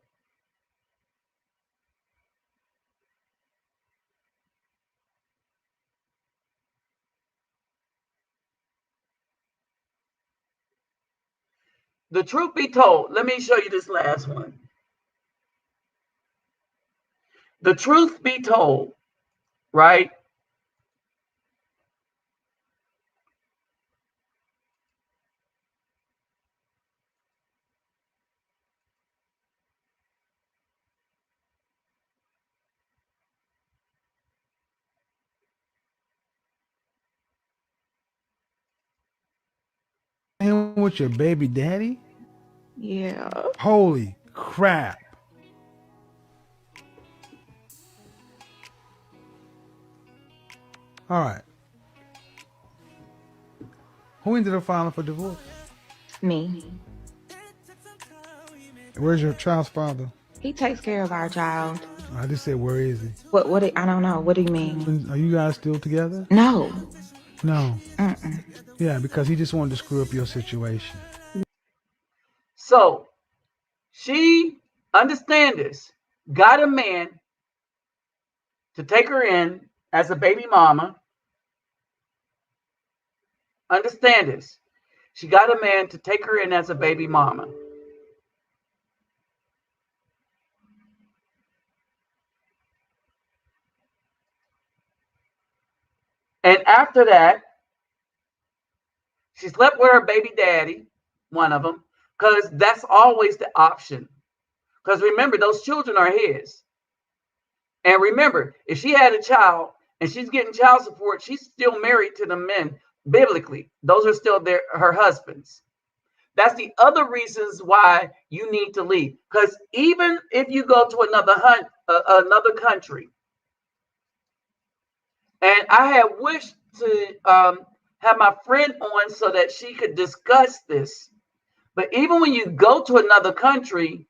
let me show you this last one. The truth be told, right? And with your baby daddy? Yeah. Holy crap. All right. Who ended up filing for divorce? Me. Where's your child's father? He takes care of our child. I just said, where is he? I don't know. What do you mean? Are you guys still together? No. No. Mm-mm. Yeah, because he just wanted to screw up your situation. So she, understand this, got a man to take her in as a baby mama. Understand this. She got a man to take her in as a baby mama. And after that, she slept with her baby daddy, one of them, because that's always the option. Because remember, those children are his. And remember, if she had a child and she's getting child support, she's still married to the men biblically. Those are still her husbands. That's the other reasons why you need to leave. Because even if you go to another country, and I had wished to have my friend on so that she could discuss this. But even when you go to another country,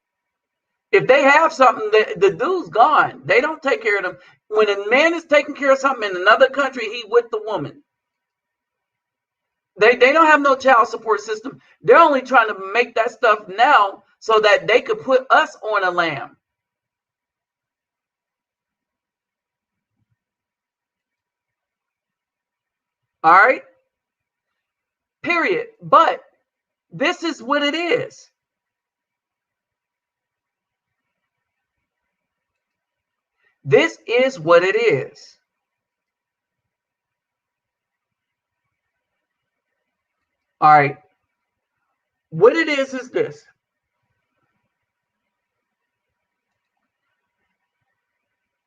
if they have something, the dude's gone. They don't take care of them. When a man is taking care of something in another country, he with the woman. They don't have no child support system. They're only trying to make that stuff now so that they could put us on a lam. All right. Period. But this is what it is. This is what it is. All right. What it is this.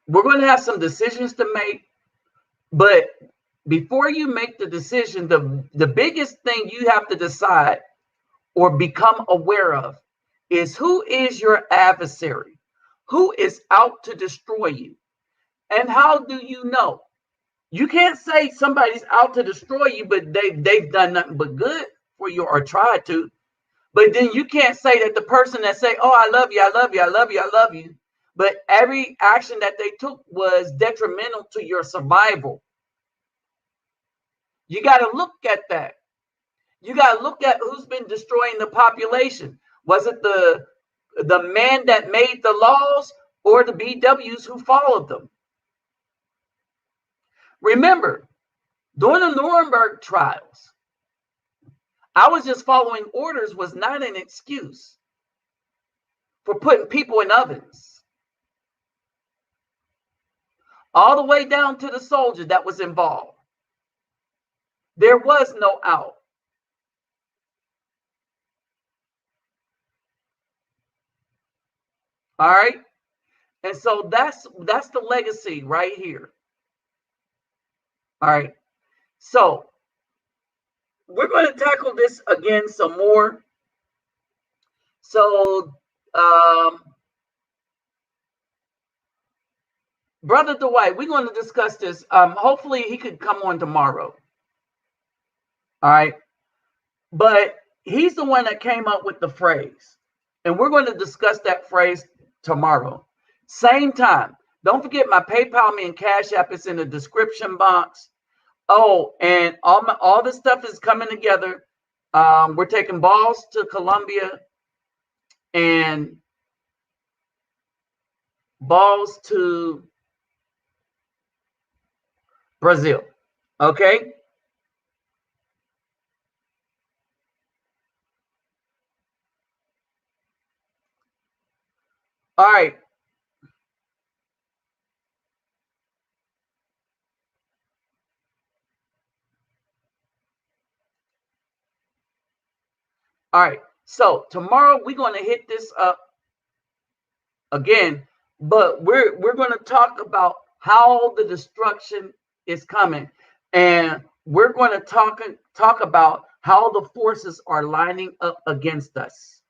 We're going to have some decisions to make, but before you make the decision, the biggest thing you have to decide or become aware of is who is your adversary, who is out to destroy you, and how do you know? You can't say somebody's out to destroy you, but they've done nothing but good for you or tried to. But then you can't say that the person that say, "Oh, I love you, I love you, I love you, I love you," but every action that they took was detrimental to your survival. You got to look at that. You got to look at who's been destroying the population. Was it the man that made the laws or the BWs who followed them? Remember, during the Nuremberg trials, I was just following orders was not an excuse for putting people in ovens. All the way down to the soldier that was involved. There was no out. All right. And so that's the legacy right here. All right. So we're going to tackle this again some more. So, Brother Dwight, we're going to discuss this. Hopefully he could come on tomorrow. All right. But he's the one that came up with the phrase. And we're going to discuss that phrase tomorrow. Same time. Don't forget my PayPal me and Cash App is in the description box. Oh, and all this stuff is coming together. We're taking balls to Colombia and balls to Brazil. Okay? All right. All right. So tomorrow we're going to hit this up again, but we're going to talk about how the destruction is coming, and we're going to talk about how the forces are lining up against us.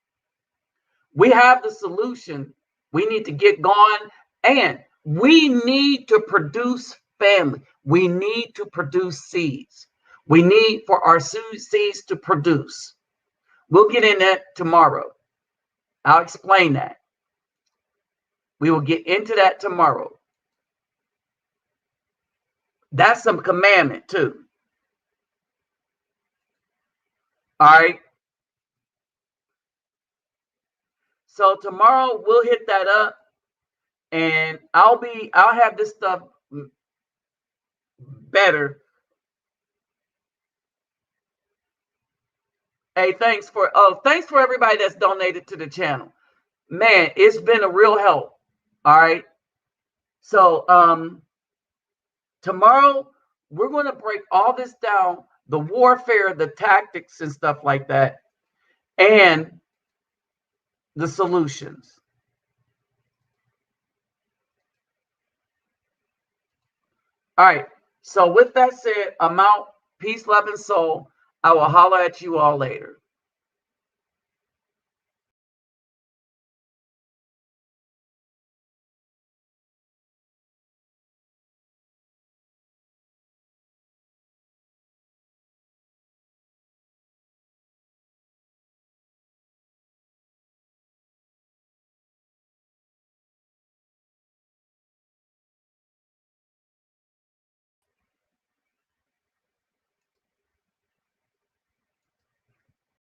We have the solution. We need to get going, and we need to produce family. We need to produce seeds. We need for our seeds to produce. We'll get in that tomorrow. I'll explain that. We will get into that tomorrow. That's some commandment too. All right. So tomorrow we'll hit that up, and I'll have this stuff better. Hey, thanks for everybody that's donated to the channel. Man, it's been a real help. All right. So tomorrow we're going to break all this down, the warfare, the tactics and stuff like that, and the solutions. All right. So with that said, I'm out. Peace, love, and soul. I will holler at you all later.